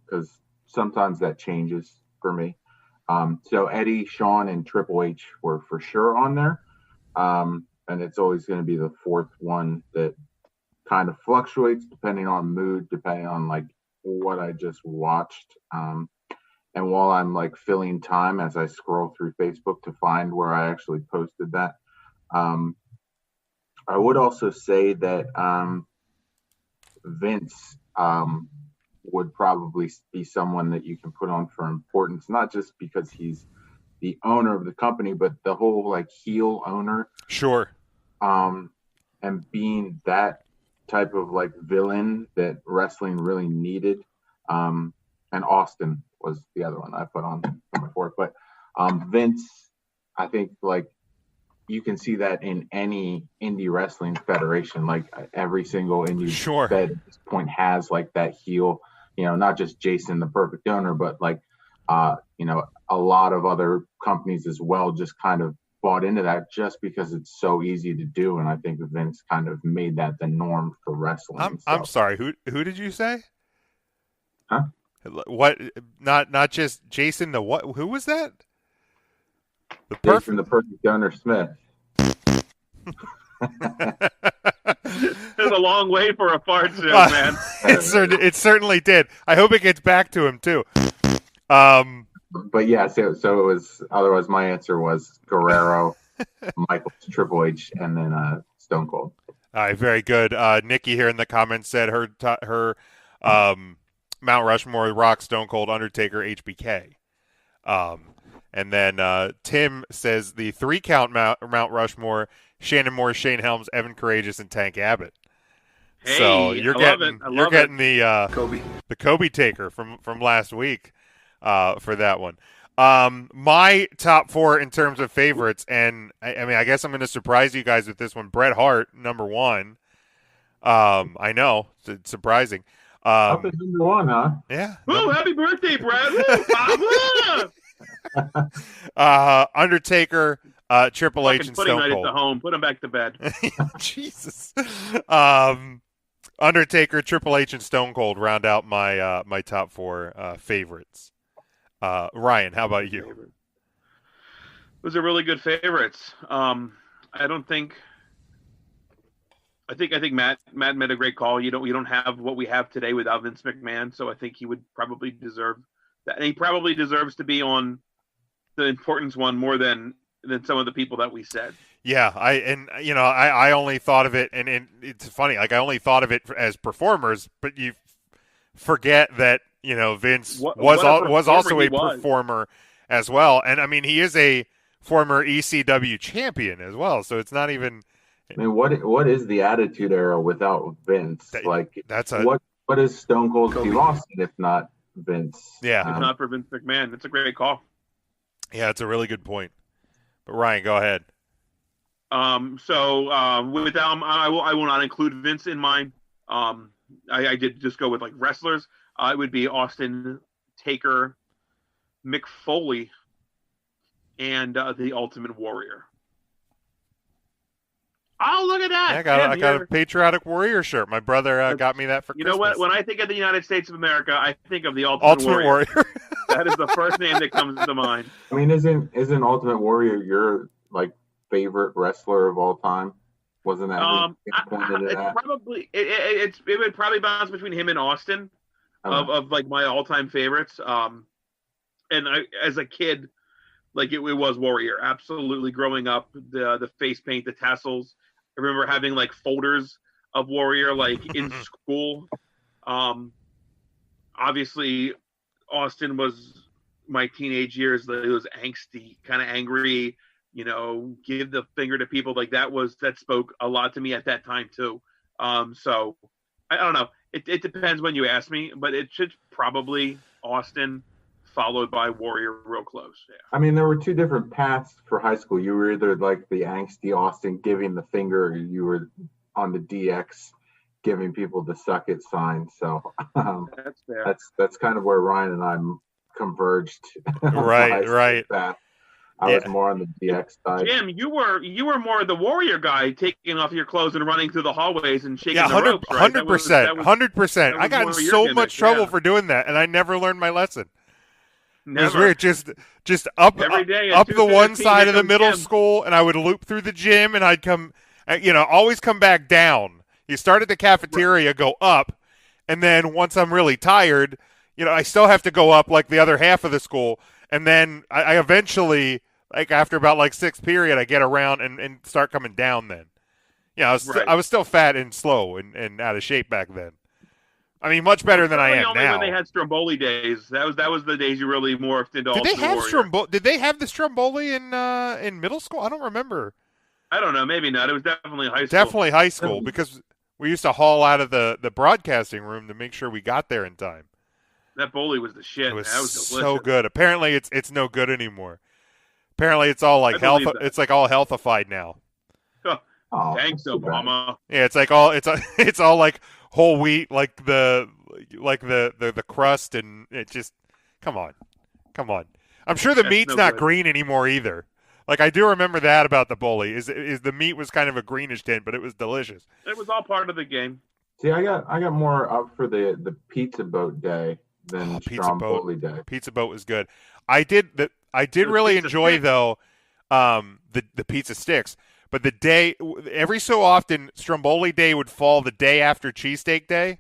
because sometimes that changes for me. So Eddie, Shawn, and Triple H were for sure on there. And it's always going to be the 4th one that kind of fluctuates depending on mood, depending on what I just watched. And while I'm filling time as I scroll through Facebook to find where I actually posted that, I would also say that Vince would probably be someone that you can put on for importance, not just because he's the owner of the company, but the whole like heel owner. Sure. And being that type of like villain that wrestling really needed. And Austin was the other one I put on number 4. But Vince, I think like you can see that in any indie wrestling federation. Like every single indie fed at this point has like that heel, not just Jason the Perfect Owner, but like a lot of other companies as well just kind of bought into that just because it's so easy to do. And I think Vince kind of made that the norm for wrestling. I'm sorry. Who did you say? Huh? What? Not just Jason the what? Who was that? Jason the Perfect Owner Smith. There's a long way for a fart joke, man. It certainly did. I hope it gets back to him too. But yeah, so it was. Otherwise, my answer was Guerrero, Michaels, Triple H, and then Stone Cold. All right, very good. Nikki here in the comments said her Mount Rushmore, Rock, Stone Cold, Undertaker, HBK. And then Tim says the 3 count Mount Rushmore: Shannon Moore, Shane Helms, Evan Courageous, and Tank Abbott. Hey, so you're getting Kobe. the Kobe taker from last week for that one. My top 4 in terms of favorites, and I mean I guess I'm going to surprise you guys with this one. Bret Hart, number 1. I know it's surprising. Up at number 1, huh? Yeah. Oh, happy birthday, Brad! Undertaker, Triple H, and Stone Cold. At the home. Put him back to bed. Jesus. Undertaker, Triple H, and Stone Cold round out my my top 4 favorites. Ryan, how about you? Those are really good favorites. I think Matt made a great call. You don't have what we have today without Vince McMahon, so I think he would probably deserve that. And he probably deserves to be on the importance one more than some of the people that we said. Yeah, I only thought of it, and it's funny. Like I only thought of it as performers, but you forget that Vince was also a performer as well, and I mean he is a former ECW champion as well. So it's not even. I mean, what is the Attitude Era without Vince? What is Stone Cold Steve Austin if not Vince? Yeah, if not for Vince McMahon, that's a great call. Yeah, it's a really good point. But Ryan, go ahead. With that, I will not include Vince in mine. I did just go with like wrestlers. It would be Austin, Taker, Mick Foley, and the Ultimate Warrior. Oh, look at that! Yeah, I got a Patriotic Warrior shirt. My brother got me that for Christmas. You know what? When I think of the United States of America, I think of the Ultimate Warrior. That is the first name that comes to mind. I mean, isn't Ultimate Warrior your like favorite wrestler of all time? Wasn't that? It would probably bounce between him and Austin of like my all-time favorites. And as a kid, like it was Warrior. Absolutely, growing up, the face paint, the tassels. I remember having like folders of Warrior like in school. Obviously, Austin was my teenage years. It was angsty, kind of angry. Give the finger to people. Like that spoke a lot to me at that time too. So I don't know. It depends when you ask me, but it should probably Austin followed by Warrior real close. Yeah. I mean, there were 2 different paths for high school. You were either like the angsty Austin giving the finger, or you were on the DX giving people the suck it sign. So that's fair. That's kind of where Ryan and I converged. Right. I was more on the DX side. Jim, you were more the Warrior guy, taking off your clothes and running through the hallways and shaking the ropes. Right? 100%. I got in so much trouble for doing that, and I never learned my lesson. It was weird. Just up the one side of the middle school, and I would loop through the gym, and I'd come, always come back down. You start at the cafeteria, go up, and then once I'm really tired, I still have to go up like the other half of the school, and then I eventually, like after about like 6th period, I get around and start coming down then. I was still fat and slow and out of shape back then. I mean, much better than I Really am only now. when they had Stromboli days. That was the days you really morphed into Did they Ultimate have Warrior. Did they have the Stromboli in middle school? I don't remember. I don't know, maybe not. It was definitely high school. Definitely high school, because we used to haul out of the broadcasting room to make sure we got there in time. That bully was the shit. It was, That was delicious. so good. Apparently, it's no good anymore. Apparently, it's all like I health. believe that. It's like all healthified now. Oh, Thanks, too bad. Obama. Yeah, it's like all it's all like whole wheat, like the crust, and it just come on. I'm sure the That's meat's no not good. green anymore either. Like, I do remember that about the bully. Is the meat was kind of a greenish tint, but it was delicious. It was all part of the game. See, I got more up for the pizza boat day than Stromboli day. Pizza boat was good. I did really pizza enjoy sticks. though the pizza sticks. But the day, every so often, Stromboli Day would fall the day after Cheesesteak Day.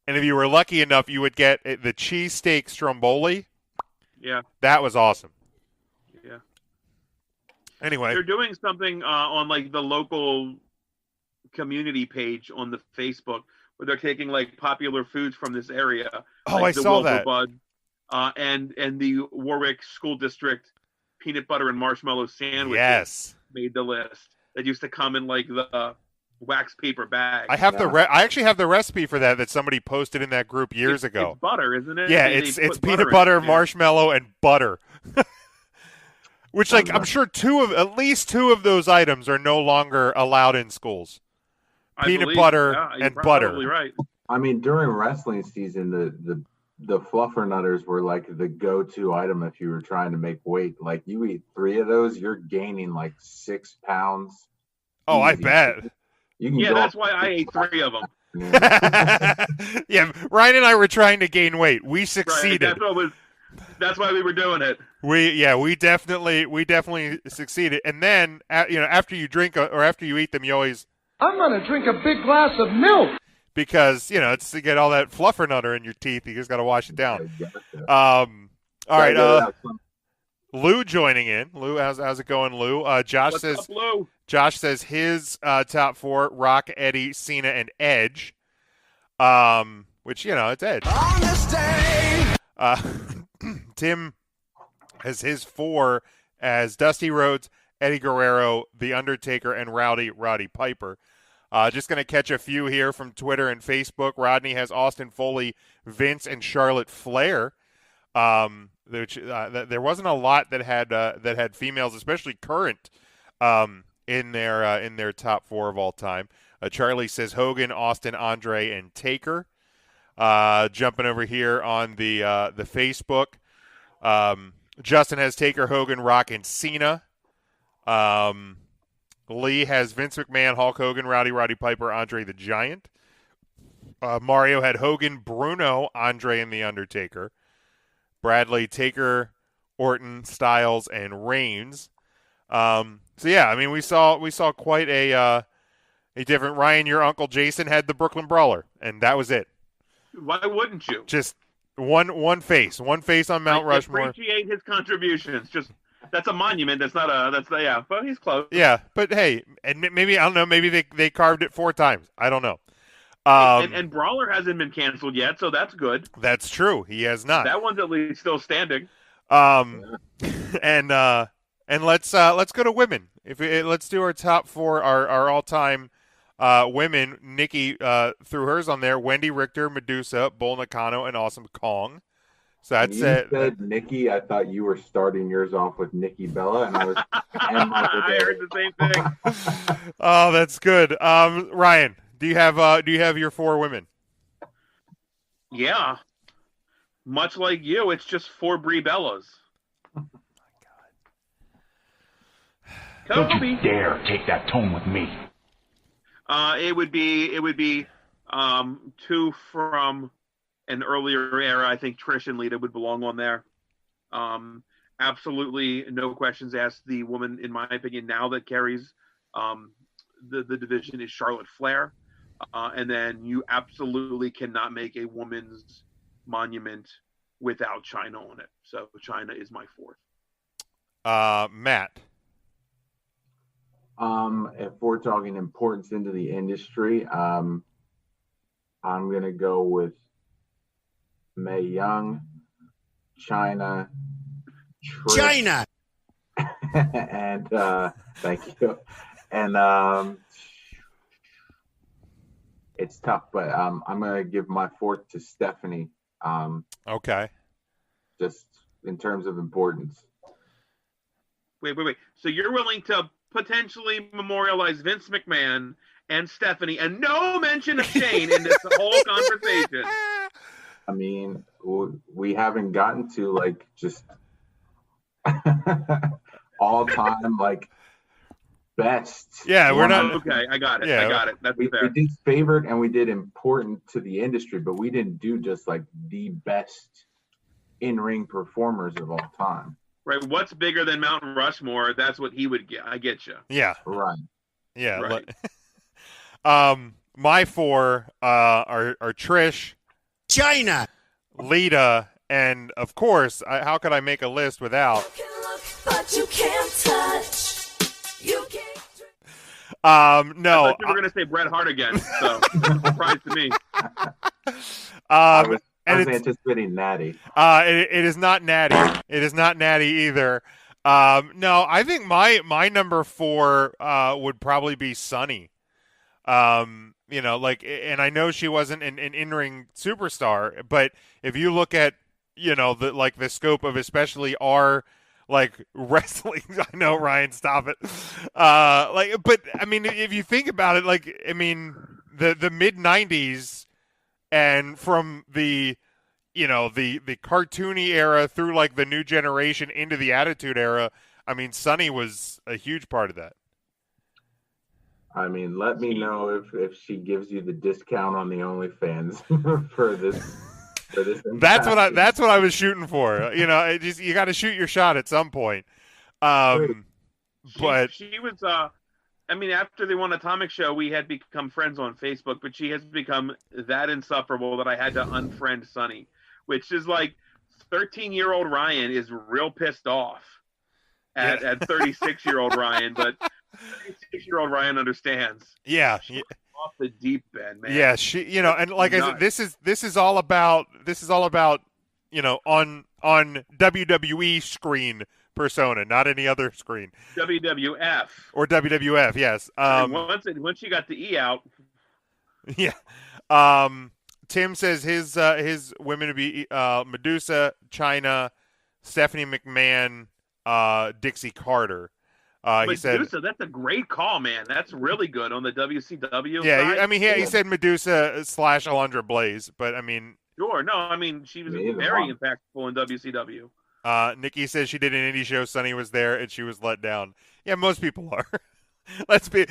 And if you were lucky enough, you would get the cheesesteak Stromboli. Yeah. That was awesome. Yeah. Anyway. They're doing something on like the local community page on the Facebook where they're taking like popular foods from this area. Oh, like I saw that. Bud, and the Warwick School District peanut butter and marshmallow sandwich. Yes. Made the list. That used to come in like the wax paper bag. I have I actually have the recipe for that somebody posted in that group years ago. It's butter, isn't it? Yeah, They it's put peanut in butter, it, yeah. marshmallow, and butter. Which, like, I'm sure at least two of those items are no longer allowed in schools. I Peanut believe, butter you're and butter. probably right. I mean, during wrestling season, the fluffernutters were like the go-to item if you were trying to make weight. Like, you eat 3 of those, you're gaining like 6 pounds. Oh, I Easy. bet. You can Yeah, go that's up- why I ate 3 of them. Yeah. Yeah, Ryan and I were trying to gain weight. We Right, succeeded. that's why we were doing it. We definitely succeeded. And then after you drink or after you eat them, you always I'm gonna drink a big glass of milk. because it's to get all that fluffernutter in your teeth. You just got to wash it down. Yeah. All right, Yeah. Lou joining in. Lou, how's it going, Lou? Josh What's says up, Lou? Josh says his top 4: Rock, Eddie, Cena, and Edge. Which it's Edge. Tim has his 4 as Dusty Rhodes, Eddie Guerrero, The Undertaker, and Roddy Piper. Just going to catch a few here from Twitter and Facebook. Rodney has Austin Foley, Vince, and Charlotte Flair. Which there wasn't a lot that had females, especially current, in their top 4 of all time. Charlie says Hogan, Austin, Andre, and Taker. Jumping over here on the Facebook, Justin has Taker, Hogan, Rock, and Cena. Lee has Vince McMahon, Hulk Hogan, Roddy Piper, Andre the Giant. Mario had Hogan, Bruno, Andre, and The Undertaker. Bradley, Taker, Orton, Styles, and Reigns. So yeah, I mean we saw quite a different. Ryan, your Uncle Jason had the Brooklyn Brawler, and that was it. Why wouldn't you? Just one face on Mount Rushmore. Appreciate his contributions. That's a monument. But he's close. Yeah, but hey, and maybe I don't know. Maybe they carved it 4 times. I don't know. And Brawler hasn't been canceled yet, so that's good. That's true. He has not. That one's at least still standing. And let's go to women. Let's do our top 4, our all time women. Nikki threw hers on there. Wendy Richter, Medusa, Bull Nakano, and Awesome Kong. So that's you it. said Nikki. I thought you were starting yours off with Nikki Bella, and I was. I heard the same thing. Oh, that's good. Ryan, do you have your 4 women? Yeah. Much like you, it's just 4 Brie Bellas. Don't you dare take that tone with me. It would be 2 from an earlier era. I think Trish and Lita would belong on there. Absolutely no questions asked. The woman, in my opinion, now that carries the division is Charlotte Flair. And then you absolutely cannot make a woman's monument without Chyna on it. So Chyna is my 4th. Matt. If we're talking importance into the industry, I'm going to go with Mae Young, China, Trish, China. and thank you. And it's tough, but I'm going to give my fourth to Stephanie. Okay. Just in terms of importance. Wait. So you're willing to potentially memorialize Vince McMahon and Stephanie, and no mention of Shane in this whole conversation? I mean, we haven't gotten to like just all time like best. Yeah, we're not. Okay, I got it. Yeah, I got it. That's fair. We did favorite and we did important to the industry, but we didn't do just like the best in-ring performers of all time. Right. What's bigger than Mount Rushmore? That's what he would get. I get you. Yeah. Right. Yeah. Right. My four are Trish, China. Lita, and of course, how could I make a list without? But you can't touch. You can't. No. I thought you were going to say Bret Hart again. So surprise to me. I was anticipating Natty. It is not Natty. It is not Natty either. No, I think my number four would probably be Sunny. And I know she wasn't an in-ring superstar, but if you look at, the scope of especially our wrestling, I know, Ryan, stop it. But I mean, if you think about it, the mid '90s and from the cartoony era through the new generation into the Attitude Era, I mean, Sunny was a huge part of that. I mean, let me know if she gives you the discount on the OnlyFans for this. That's what I was shooting for. You got to shoot your shot at some point. But she was. After they won Atomic Show, we had become friends on Facebook, but she has become that insufferable that I had to unfriend Sunny, which is 13-year-old Ryan is real pissed off at 36-year-old Ryan, but 36-year-old Ryan understands. Yeah. Off the deep end, man. Yeah, she, and like I said, this is all about on WWE screen persona, not any other screen. WWF or WWF, yes. Once you got the E out. Yeah. Tim says his women would be Medusa, China, Stephanie McMahon, Dixie Carter. He said, Medusa, that's a great call, man. That's really good on the WCW. Yeah, side. I mean, he said Medusa / Alundra Blaze, but I mean, sure, no, I mean she was very impactful in WCW. Nikki says she did an indie show. Sunny was there, and she was let down. Yeah, most people are. let's be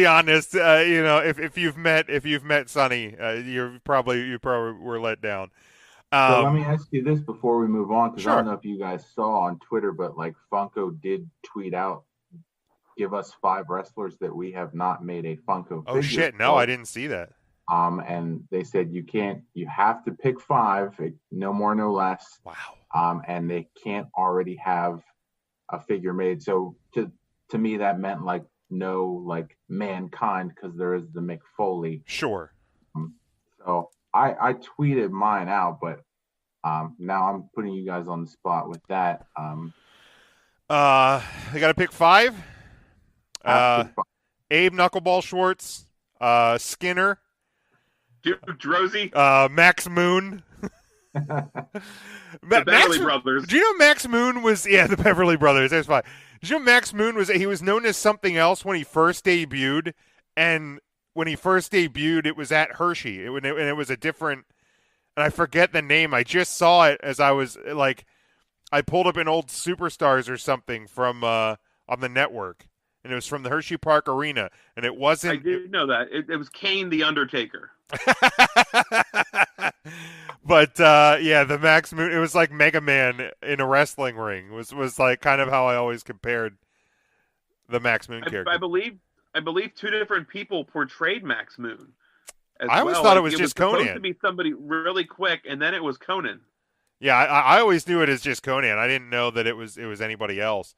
honest. If you've met Sunny, you probably were let down. So let me ask you this before we move on, because sure. I don't know if you guys saw on Twitter, but Funko did tweet out, give us 5 wrestlers that we have not made a Funko Oh figure shit, no, for. I didn't see that. And they said you have to pick 5, no more, no less. Wow. And they can't already have a figure made. So to me, that meant no Mankind, because there is the Mick Foley. Sure. So I tweeted mine out, but now I'm putting you guys on the spot with that. I got to pick 5. Abe Knuckleball Schwartz, Skinner, Duke Drosy, Max Moon. The Beverly Brothers. Do you know Max Moon was the Beverly Brothers? That's fine. Did you know Max Moon was known as something else when he first debuted, and when he first debuted, it was at Hershey, and it was a different, and I forget the name. I just saw it as I was I pulled up an old Superstars or something from on the network, and it was from the Hershey Park Arena, and it wasn't. I didn't know that. It was Kane the Undertaker. But the Max Moon, it was like Mega Man in a wrestling ring. Was kind of how I always compared the Max Moon character. I believe 2 different people portrayed Max Moon. I always thought it was just Conan. Supposed to be somebody really quick, and then it was Conan. Yeah, I always knew it as just Conan. I didn't know that it was anybody else.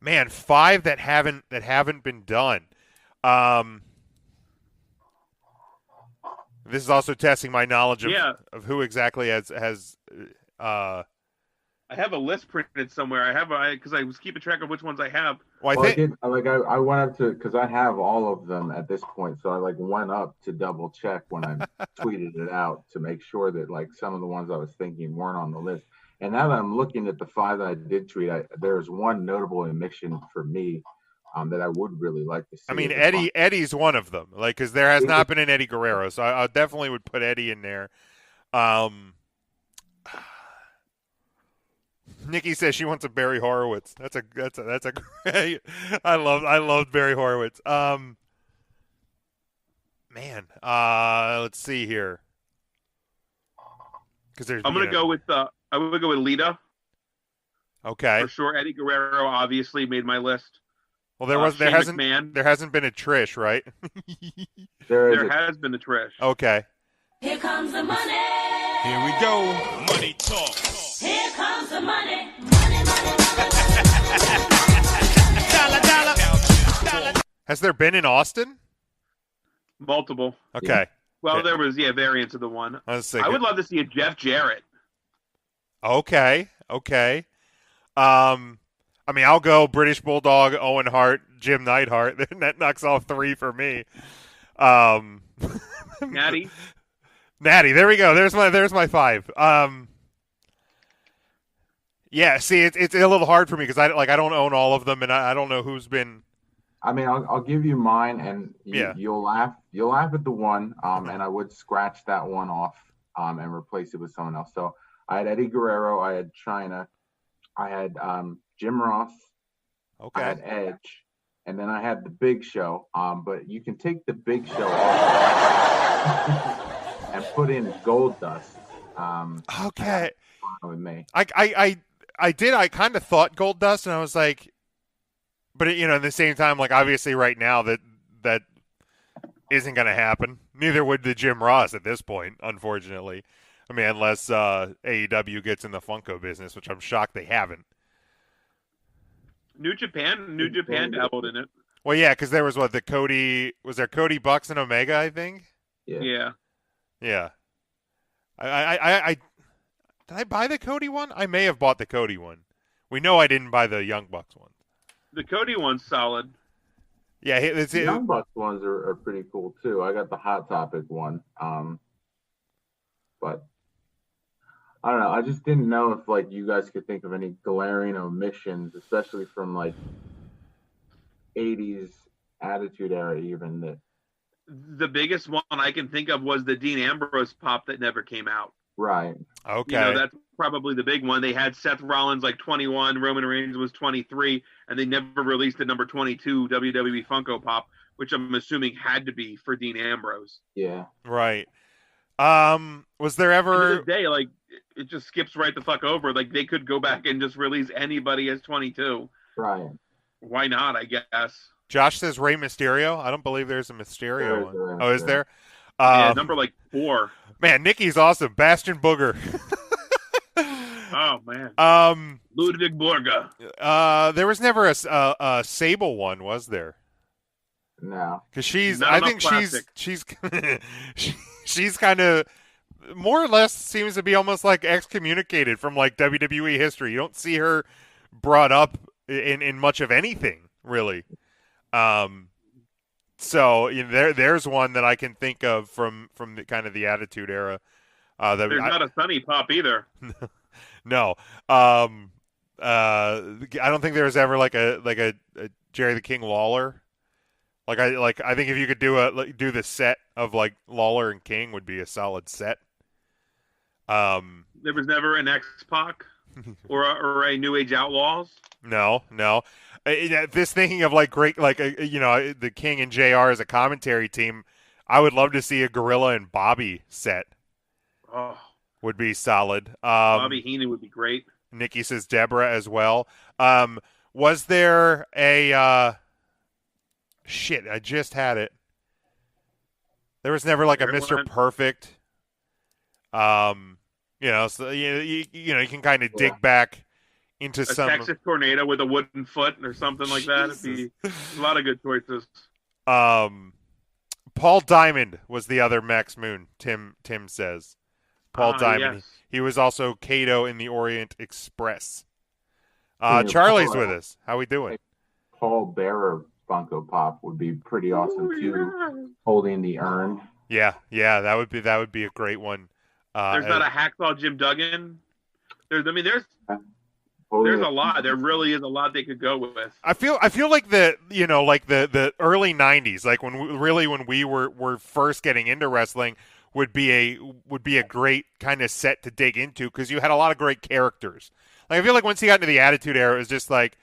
Man, 5 that haven't been done. This is also testing my knowledge of who exactly has I have a list printed somewhere. Because I was keeping track of which ones I have. Well, I went up to, because I have all of them at this point, so I went up to double check when I tweeted it out to make sure that some of the ones I was thinking weren't on the list. And now that I'm looking at the 5 that I did tweet, there's one notable omission for me that I would really like to see. I mean, Eddie's one of them, because there has not been an Eddie Guerrero, so I definitely would put Eddie in there. Nikki says she wants a Barry Horowitz. That's a great. I loved Barry Horowitz. Let's see here. Because I'm gonna go with Lita. Okay. For sure, Eddie Guerrero obviously made my list. Well, there hasn't been a Trish, right? there has been a Trish. Okay. Here comes the money. Here we go. Money talk. Here comes the money. Dollar. Has there been in Austin? Multiple. Okay. Well, there was variants of the one. I would love to see a Jeff Jarrett. Okay. I mean, I'll go British Bulldog, Owen Hart, Jim Neidhart. That knocks off 3 for me. Natty. There we go. There's my 5. Yeah. See, it's a little hard for me because I don't own all of them, and I don't know who's been. I mean, I'll give you mine, and you'll laugh. You'll laugh at the one, and I would scratch that one off, and replace it with someone else. So I had Eddie Guerrero, I had China, I had Jim Ross, I had Edge, and then I had the Big Show. But you can take the Big Show off and put in Gold Dust. Okay. With me, I kind of thought Gold Dust, and I was like. But, at the same time, obviously right now that isn't going to happen. Neither would the Jim Ross at this point, unfortunately. I mean, unless AEW gets in the Funko business, which I'm shocked they haven't. New Japan dabbled in it. Well, yeah, because there was was there Cody Bucks and Omega, I think? Yeah. Yeah. I did I buy the Cody one? I may have bought the Cody one. We know I didn't buy the Young Bucks one. The Cody one's solid. Yeah, the Young Bucks ones are pretty cool too. I got the Hot Topic one, but I don't know. I just didn't know if you guys could think of any glaring omissions, especially from 80s Attitude Era, even that. The biggest one I can think of was the Dean Ambrose pop that never came out. Right. Okay. That's probably the big one. They had Seth Rollins 21, Roman Reigns was 23, and they never released the number 22 WWE Funko Pop, which I'm assuming had to be for Dean Ambrose. Yeah. Right. Was there ever to this day, it just skips right the fuck over. They could go back and just release anybody as 22. Right. Why not, I guess. Josh says Rey Mysterio. I don't believe there's a Mysterio one. Oh, is there? Yeah, number 4. Man, Nikki's awesome. Bastion Booger. Oh man. Ludwig Borga. There was never a Sable one, was there? No. Because she's she's kind of more or less seems to be almost excommunicated from WWE history. You don't see her brought up in much of anything really. So there's one that I can think of from the kind of the Attitude Era. There's not a Sunny Pop either. No. I don't think there was ever a Jerry the King Lawler. I think if you could do the set of Lawler and King would be a solid set. There was never an X-Pac or a New Age Outlaws. No. This thinking of great the King and JR as a commentary team, I would love to see a Gorilla and Bobby set. Oh, would be solid. Bobby Heenan would be great. Nikki says Deborah as well. Was there a shit? I just had it. There was never a Mr. Perfect. So you can kind of dig back into some Texas Tornado with a wooden foot or something like that. It'd be a lot of good choices. Paul Diamond was the other Max Moon. Tim says Paul Diamond. Yes. He was also Kato in the Orient Express. Yeah, Charlie's Paul, with us. How we doing? Paul Bearer Funko Pop would be pretty awesome too, holding the urn. Yeah, that would be a great one. There's not a Hacksaw Jim Duggan. There's a lot. There really is a lot they could go with. I feel like the early '90s, like when we were first getting into wrestling, would be a great kind of set to dig into because you had a lot of great characters. Like I feel like once you got into the Attitude Era, it was just like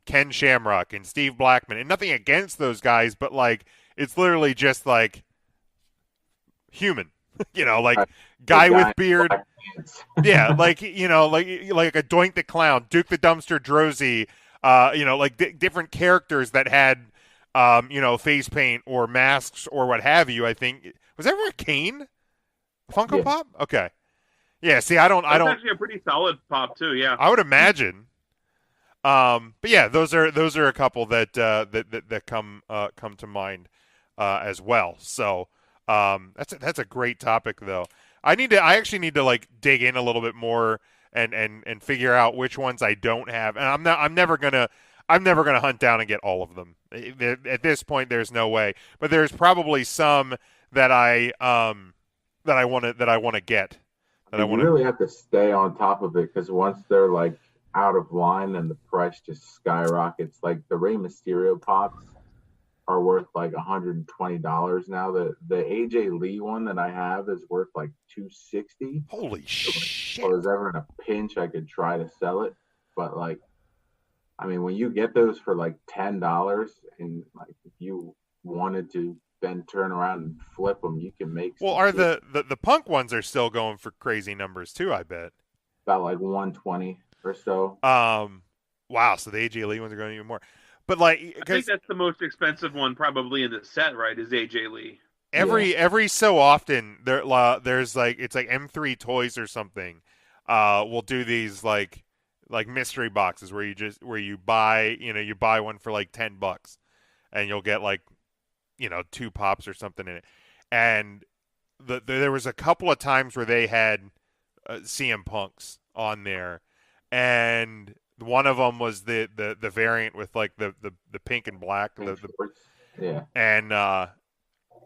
Ken Shamrock and Steve Blackman, and nothing against those guys, but like it's literally just like human, like guy with beard. Yeah, like like a Doink the Clown, Duke the Dumpster Drozy, like different characters that had face paint or masks or what have you. I think was there ever a Kane Funko Pop? Okay, yeah. See, I don't. Actually a pretty solid pop too. Yeah, I would imagine. But yeah, those are a couple that come to mind as well. So that's a great topic though. I actually need to like dig in a little bit more and figure out which ones I don't have. And I'm never gonna hunt down and get all of them. At this point, there's no way. But there's probably some that I want to get. You really have to stay on top of it because once they're like out of line, then the price just skyrockets. Like the Rey Mysterio pops are worth like $120 now. The AJ Lee one that I have is worth like $260. Holy shit! If I was ever in a pinch, I could try to sell it, but like, I mean, when you get those for like $10, and like if you wanted to then turn around and flip them, you can make. Well, are the Punk ones are still going for crazy numbers too? I bet about like 120 or so. Wow. So the AJ Lee ones are going even more. But like, I think that's the most expensive one probably in the set, right? Is AJ Lee. Every so often there's like it's like M3 Toys or something. We'll do these like mystery boxes where you buy you buy one for like $10 and you'll get like 2 pops or something in it. And there was a couple of times where they had CM Punks on there, and one of them was the variant with like the pink and black. Yeah. And I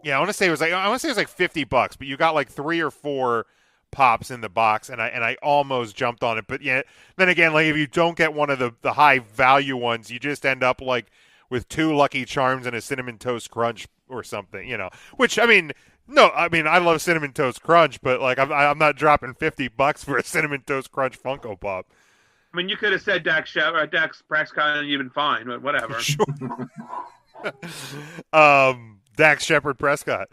want to say it was like $50, but you got like 3 or 4 pops in the box, and I almost jumped on it. But yeah, then again, like if you don't get one of the high value ones, you just end up like with 2 Lucky Charms and a Cinnamon Toast Crunch or something, Which I mean, I love Cinnamon Toast Crunch, but like I'm not dropping $50 for a Cinnamon Toast Crunch Funko Pop. I mean, you could have said Dax Prescott and you've been fine, but whatever. Sure. Dax Shepard Prescott.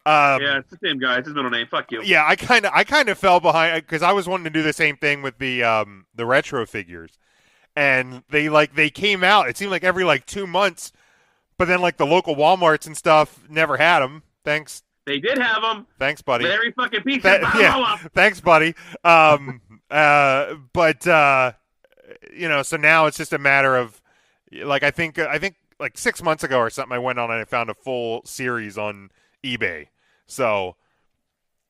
Yeah, it's the same guy. It's his middle name. Fuck you. Yeah, I kind of fell behind because I was wanting to do the same thing with the retro figures, and they came out. It seemed like every like 2 months, but then like the local WalMarts and stuff never had them. Thanks. They did have them. Thanks, buddy. Every fucking piece. Yeah. Thanks, buddy. But so now it's just a matter of like I think like 6 months ago or something, I went on and I found a full series on eBay. So,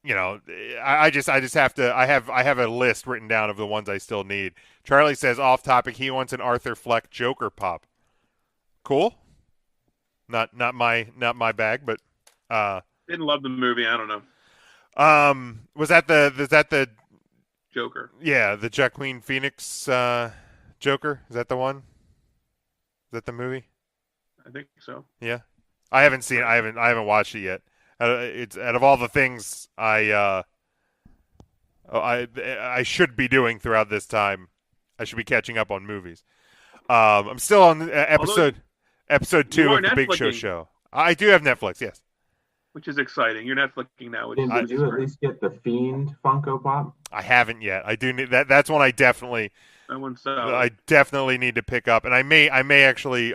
I just have to. I have a list written down of the ones I still need. Charlie says off topic. He wants an Arthur Fleck Joker pop. Cool. Not my bag, but didn't love the movie. I don't know. Was that the Joker? Yeah, the Joaquin Phoenix Joker. Is that the one? Is that the movie? I think so. Yeah, I haven't seen it. I haven't watched it yet. It's out of all the things I should be doing throughout this time. I should be catching up on movies. I'm still on episode 2 of the Big Show. I do have Netflix, yes. Which is exciting. You're Netflixing now. Did you at least get the Fiend Funko Pop? I haven't yet. I do need that. That's one I definitely. That one's solid. I definitely need to pick up, and I may actually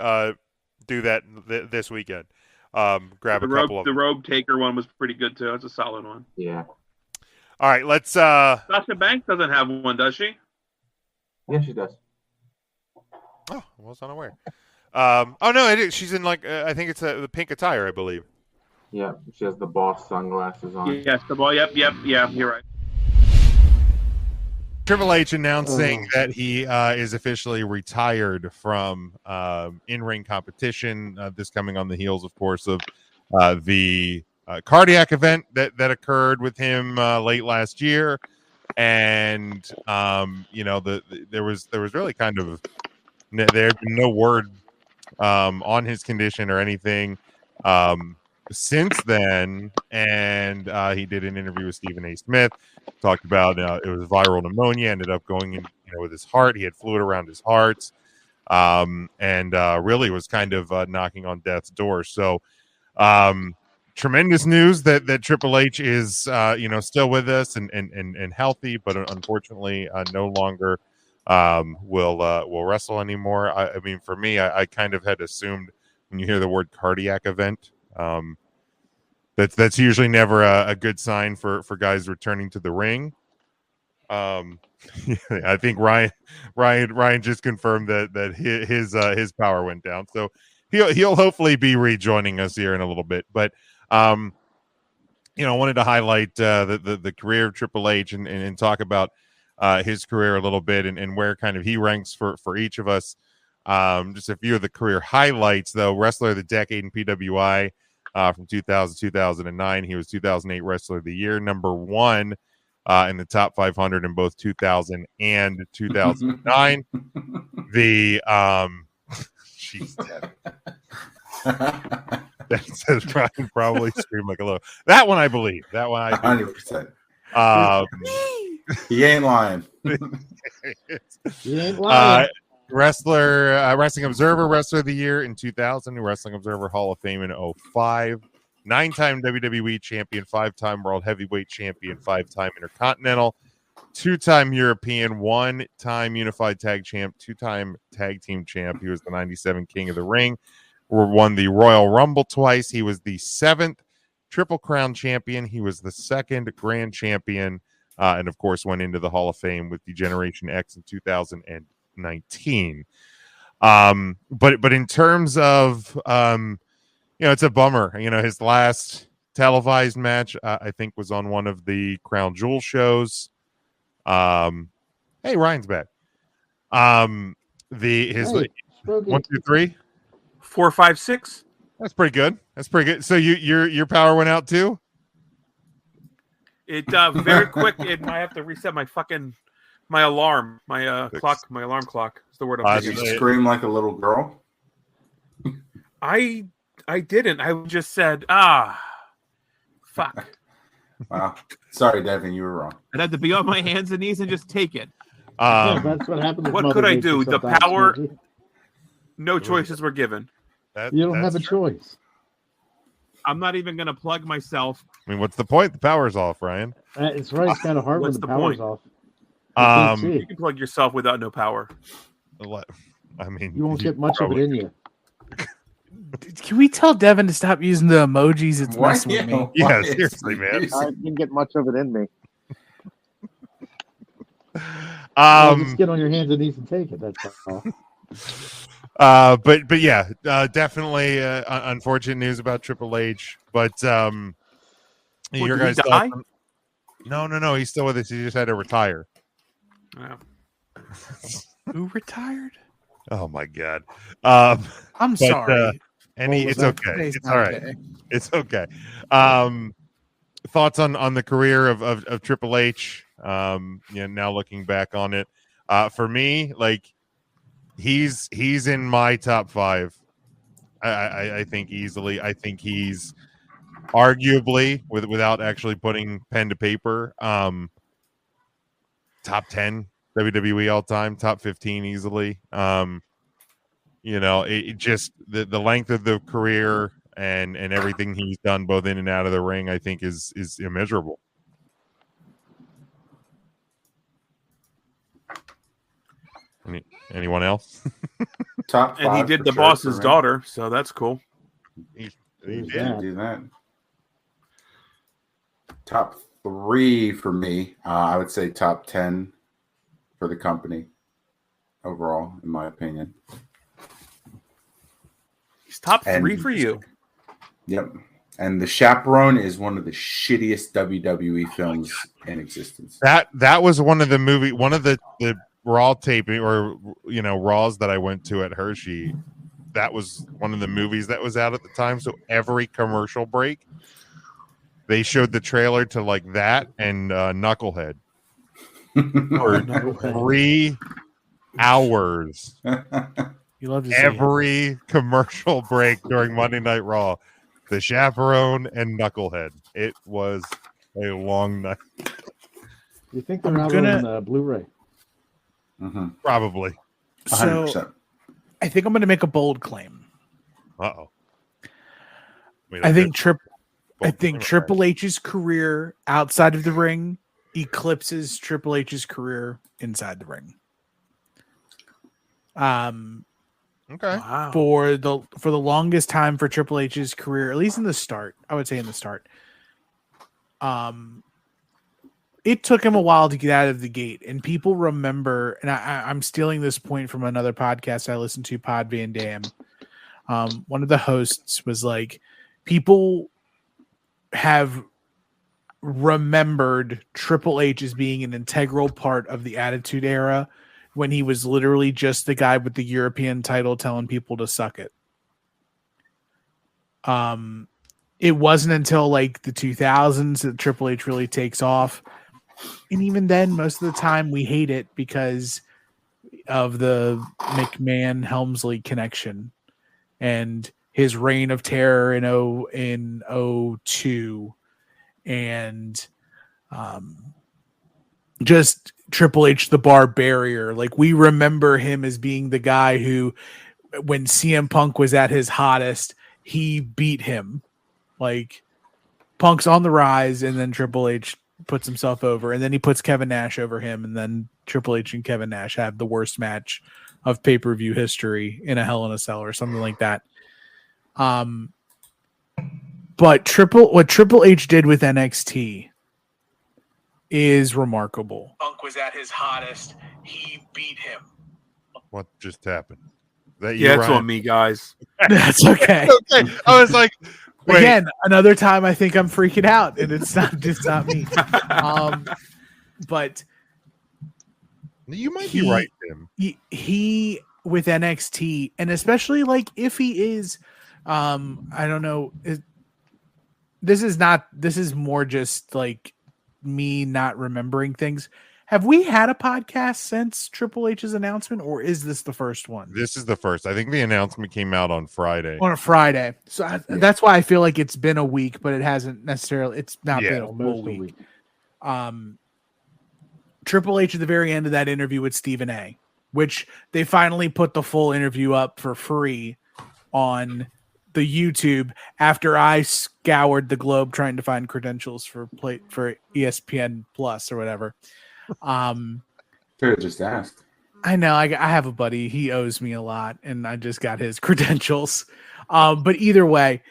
do that this weekend. Grab a couple of them. The Rogue Taker one was pretty good too. It's a solid one. Yeah. All right, let's. Sasha Banks doesn't have one, does she? Yeah, she does. Oh, I was unaware. Oh no, it is. She's in like I think it's the pink attire, I believe. Yeah, she has the boss sunglasses on. Yes, the ball. Yep. Yeah, you're right. Triple H announcing that he is officially retired from in-ring competition. This coming on the heels, of course, of the cardiac event that occurred with him late last year, and there was really kind of there had been no word on his condition or anything since then. And he did an interview with Stephen A. Smith, talked about it was viral pneumonia, ended up going in with his heart. He had fluid around his heart, and really was kind of knocking on death's door. So tremendous news that Triple H is still with us and healthy, but unfortunately no longer will wrestle anymore. I mean, for me, I kind of had assumed when you hear the word cardiac event, that's usually never a good sign for guys returning to the ring. I think Ryan just confirmed that his power went down, so he'll hopefully be rejoining us here in a little bit. But I wanted to highlight the career of Triple H and talk about his career a little bit and where kind of he ranks for each of us. Just a few of the career highlights, though. Wrestler of the Decade in PWI from 2000 to 2009. He was 2008 Wrestler of the Year, number 1 in the top 500 in both 2000 and 2009. The she's dead. That says Ryan probably screamed like a little. That one I believe. That one I 100%. He ain't lying. He ain't lying. Wrestling Observer Wrestler of the Year in 2000, Wrestling Observer Hall of Fame in 2005, 9-time WWE Champion, 5-time World Heavyweight Champion, 5-time Intercontinental, 2-time European, 1-time Unified Tag Champ, 2-time Tag Team Champ. He was the 97 King of the Ring. Won the Royal Rumble twice. He was the 7th Triple Crown Champion. He was the 2nd Grand Champion, and of course went into the Hall of Fame with the Generation X in 2019. But in terms of it's a bummer. His last televised match I think was on one of the Crown Jewel shows. Hey, Ryan's back. His 1, 2, 3, 4, 5, 6. That's pretty good. So your power went out too? It very quick. I have to reset my alarm, my alarm clock. Is the word I'm Did thinking. you scream like a little girl? I didn't. I just said, fuck. Wow. Sorry, Devin, you were wrong. I'd have to be on my hands and knees and just take it. That's what happened. What could I do? The power. No choices were given. You don't have a choice. I'm not even going to plug myself. I mean, what's the point? The power's off, Ryan. It's right. It's kind of hard when the power's off. You can plug yourself without no power. I mean, you won't get much of it in you. Can we tell Devin to stop using the emojis? It's messing with me. Yeah, seriously, man. I didn't get much of it in me. Just get on your hands and knees and take it. That's all. But yeah, definitely unfortunate news about Triple H. But your guys die? No, he's still with us. He just had to retire. Yeah. Who retired? Oh my god. I'm sorry. It's okay. It's all right. Okay. It's okay. Thoughts on the career of Triple H? Now looking back on it, for me, like he's in my top 5. I think easily. I think he's arguably, without actually putting pen to paper, top 10 WWE all time, top 15 easily. It just the length of the career and everything he's done both in and out of the ring, I think is immeasurable. Anyone else? Top 5, and he did the boss's daughter, so that's cool. He did do that. Top 3 for me. I would say top 10 for the company overall, in my opinion. He's top 3 for you. Yep. And The Chaperone is one of the shittiest WWE films in existence. That was one of the Raw taping or Raws that I went to at Hershey. That was one of the movies that was out at the time. So every commercial break, they showed the trailer to like that and Knucklehead for 3 hours. You love to see Every commercial break during Monday Night Raw, The Chaperone and Knucklehead. It was a long night. You think they're out on Blu-ray? Probably. 100%. So, I think I'm going to make a bold claim. Uh-oh. I think Triple H's career outside of the ring eclipses Triple H's career inside the ring. Okay. Wow. For the longest time for Triple H's career, at least in the start, I would say in the start, it took him a while to get out of the gate, and people remember. And I'm stealing this point from another podcast I listened to, Pod Van Dam. One of the hosts was like, people have remembered Triple H as being an integral part of the Attitude Era when he was literally just the guy with the European title telling people to suck it. It wasn't until like the 2000s that Triple H really takes off. And even then, most of the time we hate it because of the McMahon-Helmsley connection and his reign of terror in 2002 and just Triple H, the bar barrier. Like, we remember him as being the guy who, when CM Punk was at his hottest, he beat him. Like, Punk's on the rise, and then Triple H puts himself over, and then he puts Kevin Nash over him, and then Triple H and Kevin Nash have the worst match of pay-per-view history in a Hell in a Cell or something like that. But what Triple H did with NXT is remarkable. Punk was at his hottest. He beat him. What just happened? Is that you, It's Ryan? on me, guys. That's okay. Okay. I was like, wait. Again, another time I think I'm freaking out, and it's not just not me. But you might be right, Tim. He with NXT, and especially like if he is, I don't know. This is more just like me not remembering things. Have we had a podcast since Triple H's announcement, or is this the first one? This is the first. I think the announcement came out on Friday. On a Friday. So that's why I feel like it's been a week, but it hasn't necessarily. It's not been a full week. Triple H at the very end of that interview with Stephen A., which they finally put the full interview up for free on the YouTube after I scoured the globe trying to find credentials for ESPN Plus or whatever. Could have just asked. I know. I have a buddy. He owes me a lot, and I just got his credentials. But either way,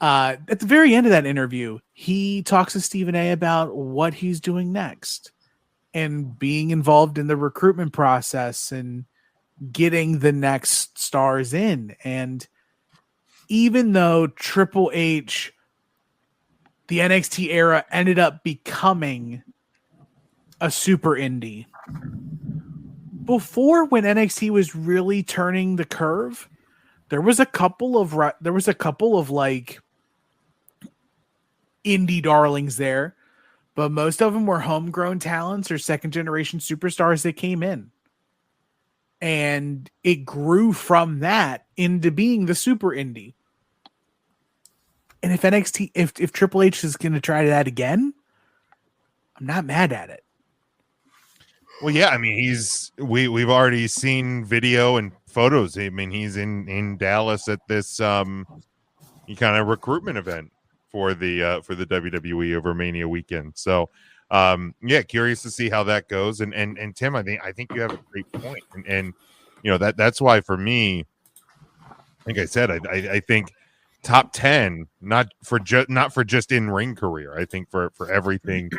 at the very end of that interview, he talks to Stephen A. about what he's doing next and being involved in the recruitment process and getting the next stars in. And even though Triple H, the NXT era, ended up becoming a super indie, before, when NXT was really turning the curve, there was a couple of like indie darlings there, but most of them were homegrown talents or second generation superstars that came in, and it grew from that into being the super indie. And if Triple H is going to try that again, I'm not mad at it. Well, yeah, I mean, we've already seen video and photos. I mean, he's in Dallas at this kind of recruitment event for the WWE over Mania weekend. So, yeah, curious to see how that goes. And Tim, I think you have a great point. And that's why for me, like I said, I think top 10, not for just in ring career. I think for everything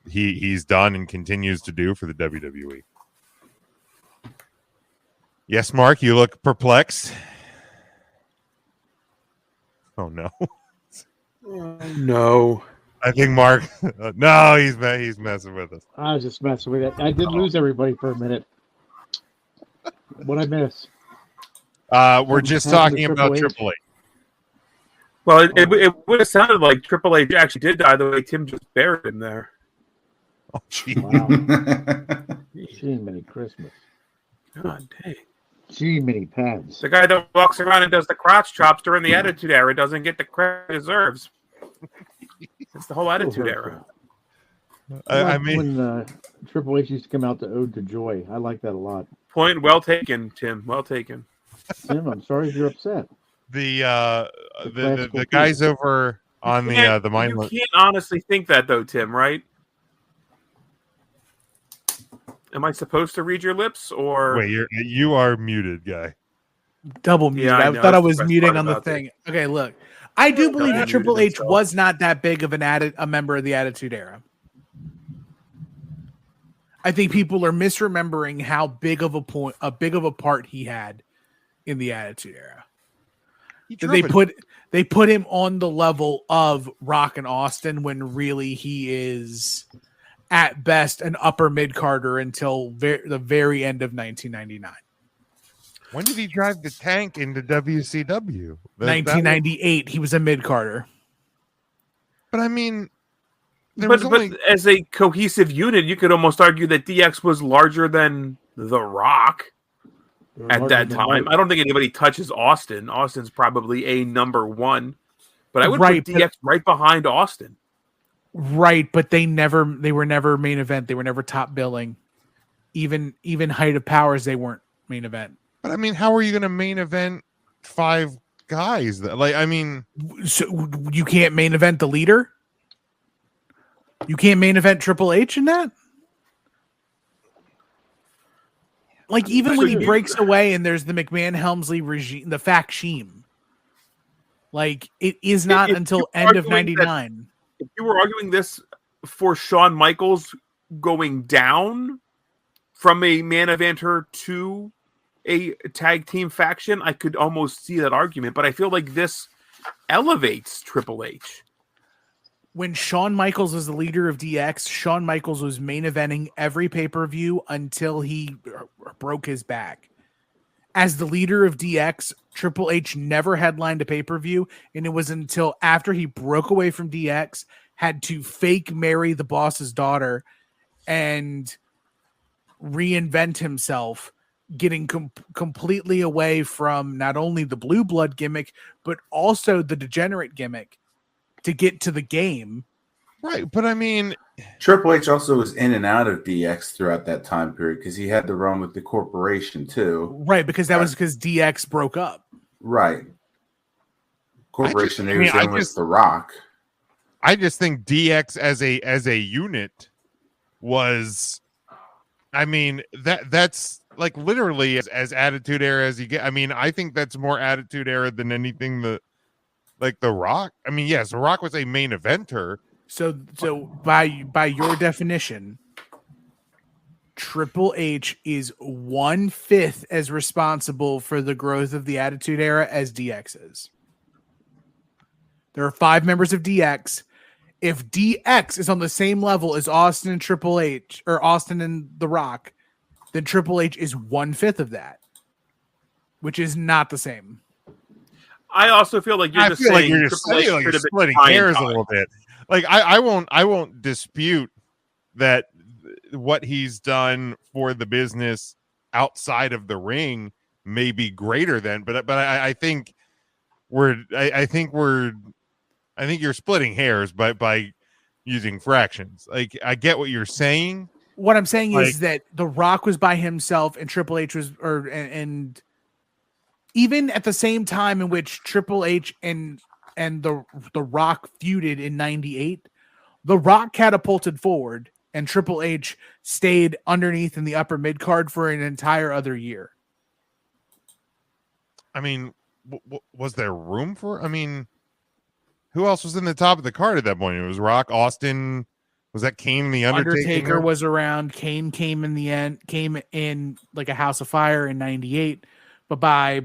he's done and continues to do for the WWE. Yes, Mark, you look perplexed. Oh no. No. I think Mark. No, he's messing with us. I was just messing with it. I did lose everybody for a minute. What I miss? We're just talking about Triple H. Well, it would have sounded like Triple H actually did die the way Tim just buried him there. Oh, gee. Wow. Gee, many Christmas. God dang. Gee, many pads. The guy that walks around and does the crotch chops during the Attitude Era doesn't get the credit he deserves. It's the whole Attitude Era. I mean, when Triple H used to come out to Ode to Joy, I like that a lot. Point well taken, Tim. Well taken. Tim, I'm sorry if you're upset. The guys over on the mine. You can't honestly think that though, Tim. Right? Am I supposed to read your lips or wait? You are muted, guy. Double mute. Yeah, I know. thought I That's was the best muting part on the about thing. it. Okay, look. I do believe that muted Triple H himself. was not that big of a member of the Attitude Era. I think people are misremembering how big of a part he had in the Attitude Era. They put him on the level of Rock and Austin when really he is at best an upper mid carder until the very end of 1999. When did he drive the tank into WCW? 1998. He was a mid carder. But I mean, but as a cohesive unit, you could almost argue that DX was larger than The Rock at that time. I don't think anybody touches Austin. Austin's probably a number one, but I would put DX right behind Austin. Right, but they were never main event. They were never top billing. Even Height of Powers, they weren't main event. But I mean, how are you going to main event 5 guys? So you can't main event the leader. You can't main event Triple H in that. Like even when he breaks away and there's the McMahon Helmsley regime, the faction. Like it is not until end of 99. If you were arguing this for Shawn Michaels going down from a main eventer to a tag team faction, I could almost see that argument. But I feel like this elevates Triple H. When Shawn Michaels was the leader of DX, Shawn Michaels was main eventing every pay-per-view until he broke his back. As the leader of DX, Triple H never headlined a pay-per-view, and it was until after he broke away from DX, had to fake marry the boss's daughter and reinvent himself, getting completely away from not only the blue blood gimmick, but also the degenerate gimmick to get to the game. Right, but I mean, Triple H also was in and out of DX throughout that time period because he had to run with the corporation too. Right, because that was because DX broke up. Right. Corporation was in with The Rock. I just think DX as a unit was, I mean, that's like literally as Attitude Era as you get. I mean, I think that's more Attitude Era than anything like The Rock. I mean, yes, The Rock was a main eventer. So by your definition, Triple H is 1/5 as responsible for the growth of the Attitude Era as DX is. There are 5 members of DX. If DX is on the same level as Austin and Triple H, or Austin and The Rock, then Triple H is 1/5 of that, which is not the same. I also feel like you're splitting hairs a little bit. Like I won't dispute that what he's done for the business outside of the ring may be greater than, but I think you're splitting hairs by using fractions. Like I get what you're saying. What I'm saying is that The Rock was by himself and Triple H was, and even at the same time in which Triple H and the Rock feuded in 98, The Rock catapulted forward and Triple H stayed underneath in the upper mid card for an entire other year. I mean, was there room for? I mean, who else was in the top of the card at that point? It was Rock, Austin. Was that Kane, the Undertaker was around. Kane came in the end, came in like a house of fire in 98. But by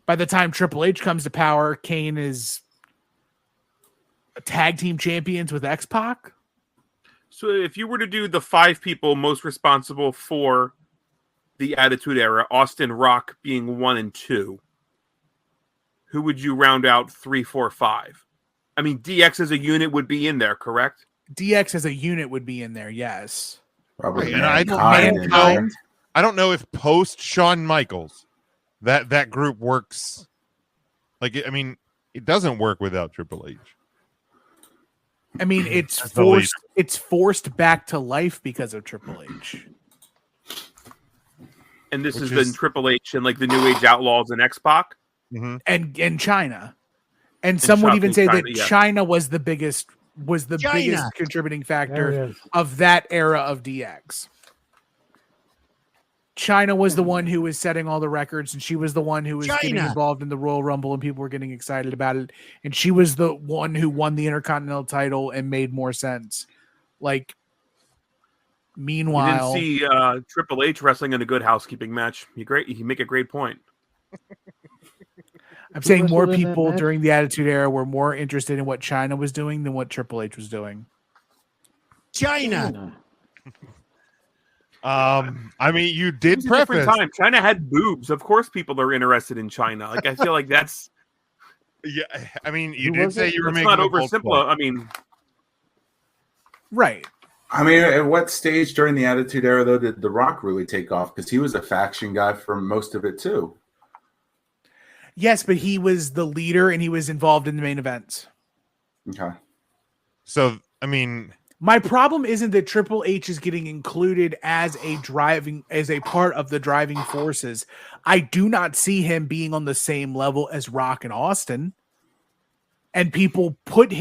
the time Triple H comes to power, Kane is tag team champions with X-Pac. So if you were to do the 5 people most responsible for the Attitude Era, Austin, Rock being 1 and 2, who would you round out 3, 4, 5? I mean, DX as a unit would be in there, correct? DX as a unit would be in there, yes. Probably. And Mankind. I don't know if post Shawn Michaels that group works. Like, I mean, it doesn't work without Triple H. I mean, it's forced. It's forced back to life because of Triple H. And this has been Triple H and like the New Age Outlaws and X-Pac, and China, and some would even say that China was the biggest contributing factor of that era of DX. China was the one who was setting all the records, and she was the one who was getting involved in the Royal Rumble, and people were getting excited about it. And she was the one who won the Intercontinental title and made more sense. Like, meanwhile, you didn't see Triple H wrestling in a Good Housekeeping match. You make a great point. I'm saying more people during the Attitude Era were more interested in what China was doing than what Triple H was doing. China. I mean, you did preface. Time. China had boobs. Of course, people are interested in China. Like, I feel like that's. Yeah, I mean, you did say you were making not oversimple. I mean, right. I mean, at what stage during the Attitude Era though did The Rock really take off? Because he was a faction guy for most of it too. Yes, but he was the leader and he was involved in the main events. Okay. So, I mean, my problem isn't that Triple H is getting included as a part of the driving forces. I do not see him being on the same level as Rock and Austin. And people have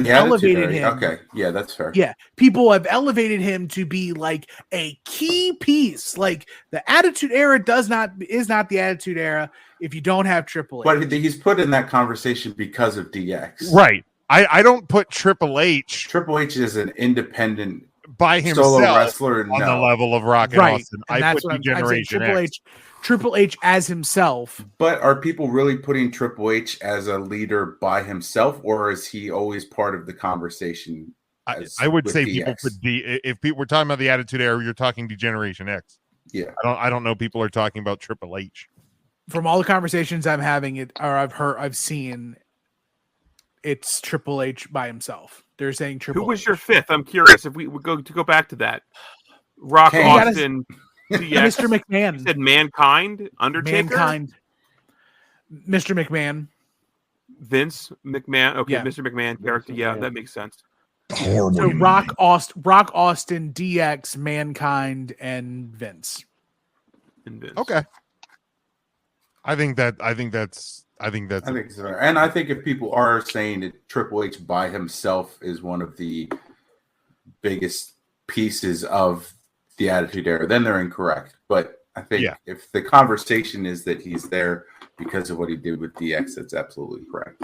elevated him. Okay. Yeah, that's fair. Yeah. People have elevated him to be like a key piece. Like, the Attitude Era is not the Attitude Era if you don't have Triple H. But he's put in that conversation because of DX. Right. I don't put Triple H. Triple H is an independent by himself solo wrestler on the level of Rock and Austin. And I that's put what Generation X. Triple H as himself. But are people really putting Triple H as a leader by himself, or is he always part of the conversation? I would say DX? people put if people were talking about the Attitude Era, you're talking Generation X. Yeah, I don't know. People are talking about Triple H. From all the conversations I'm having, I've seen, it's Triple H by himself. They're saying Triple. Who was H. your 5th? I'm curious if we would go back to that. Rock, Austin, DX. Mr. McMahon. You said Mankind, Undertaker, Mr. McMahon, Vince McMahon. Okay, Yeah. Mr. McMahon character. Yeah, that makes sense. So Rock, Austin, DX, Mankind, and Vince. Okay. I think that's so. And I think if people are saying that Triple H by himself is one of the biggest pieces of the Attitude Era, then they're incorrect. But I think if the conversation is that he's there because of what he did with DX, that's absolutely correct.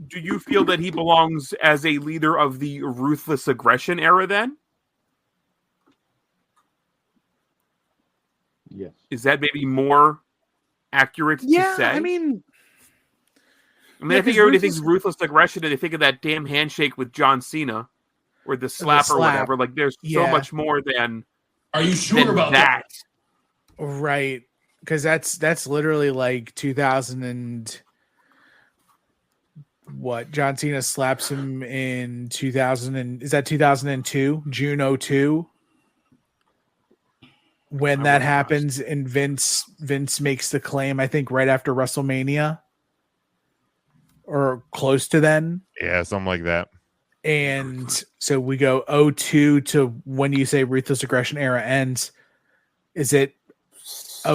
Do you feel that he belongs as a leader of the Ruthless Aggression Era then? Yes. Is that maybe more accurate to say? I mean, I think everybody thinks Ruthless Aggression and they think of that damn handshake with John Cena or the slap or whatever. Like, there's so much more than. Are you sure about that? Right. Because that's literally like 2000 and what? John Cena slaps him in 2000 and is that 2002? June 02? When that happens, and Vince makes the claim, I think right after WrestleMania or close to then. Yeah, something like that. And so we go 02 to when you say Ruthless Aggression Era ends. Is it 05?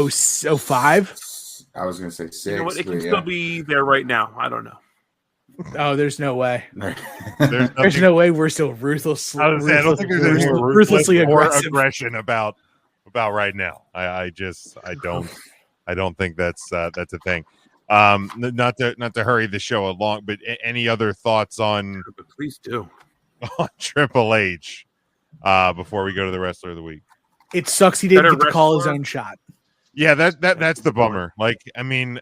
I was going to say 6. You know what? It can still be there right now. I don't know. Oh, there's no way. There's no way we're still ruthlessly. I don't think there's any ruthlessly aggressive aggression about right now. I don't think that's a thing. Not to hurry the show along, but any other thoughts on? Please do. On Triple H before we go to the Wrestler of the Week. It sucks he didn't get to call his own shot. Yeah, that's the bummer. Like, I mean,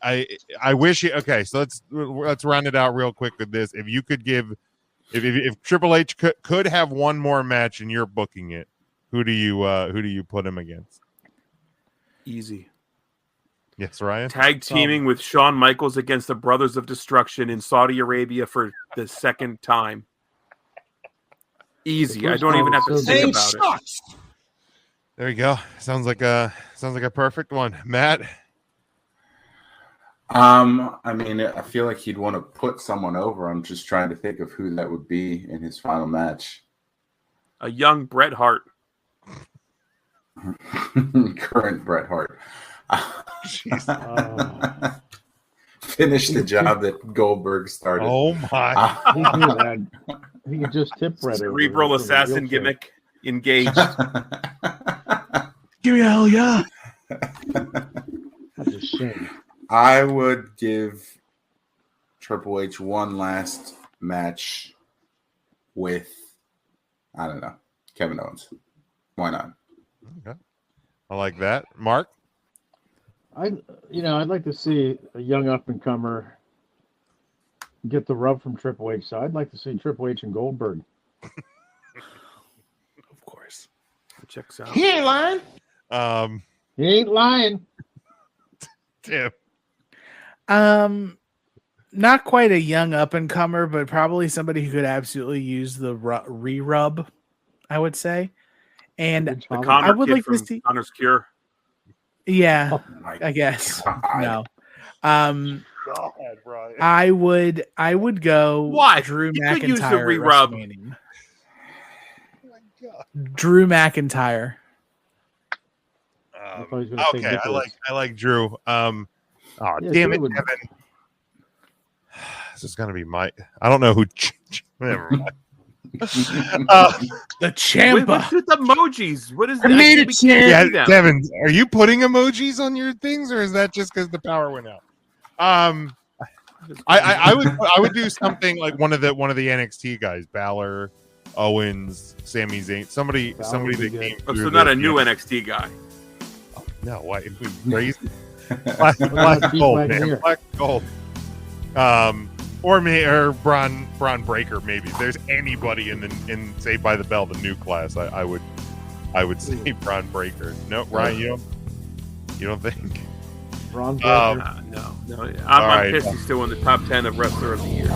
I wish you. Okay, so let's round it out real quick with this. If you could give, if Triple H could have one more match and you're booking it, who do you put him against? Easy. Yes, Ryan. Tag teaming with Shawn Michaels against the Brothers of Destruction in Saudi Arabia for the second time. Easy. I don't even have to think about it. There you go. Sounds like a perfect one, Matt. I mean, I feel like he'd want to put someone over. I'm just trying to think of who that would be in his final match. A young Bret Hart. Current Bret Hart. Finish the job that Goldberg started. Oh my! He could just tip Bret. Cerebral assassin gimmick engaged. Give me a hell yeah! That's a shame. I would give Triple H one last match with, I don't know, Kevin Owens. Why not? Okay. I like that. Mark? I'd like to see a young up-and-comer get the rub from Triple H. So I'd like to see Triple H and Goldberg. Of course. It checks out. He ain't lying. He ain't lying. Tim. Not quite a young up-and-comer, but probably somebody who could absolutely use the re-rub, I would say. And The Connor I would kid like from to see. Connor's Cure. Yeah, my I guess. God. No. God, Brian. I would go Why? Drew You McIntyre. could use the at re-rub. WrestleMania. Drew McIntyre. I thought he was gonna say Okay, Nicholas. I like Drew. Yeah, Damn Drew it, would- Kevin. This is gonna be my. I don't know who. Never mind. The Champa. What's with the emojis? What is I that? made it, We can't Yeah, see them. Kevin, are you putting emojis on your things, or is that just because the power went out? I would do something like one of the NXT guys, Balor, Owens, Sami Zayn, somebody would be that came. Oh, so through not the- a new NXT guy. No, why? If we raise black gold, back man, here? black gold. Or Braun Breaker, maybe. If there's anybody in Saved by the Bell, the new class, I would say Braun Breaker. No, Ryan, you don't think? Ron Breaker. No. All I'm right. pissed he's still in the top 10 of Wrestler of the Year.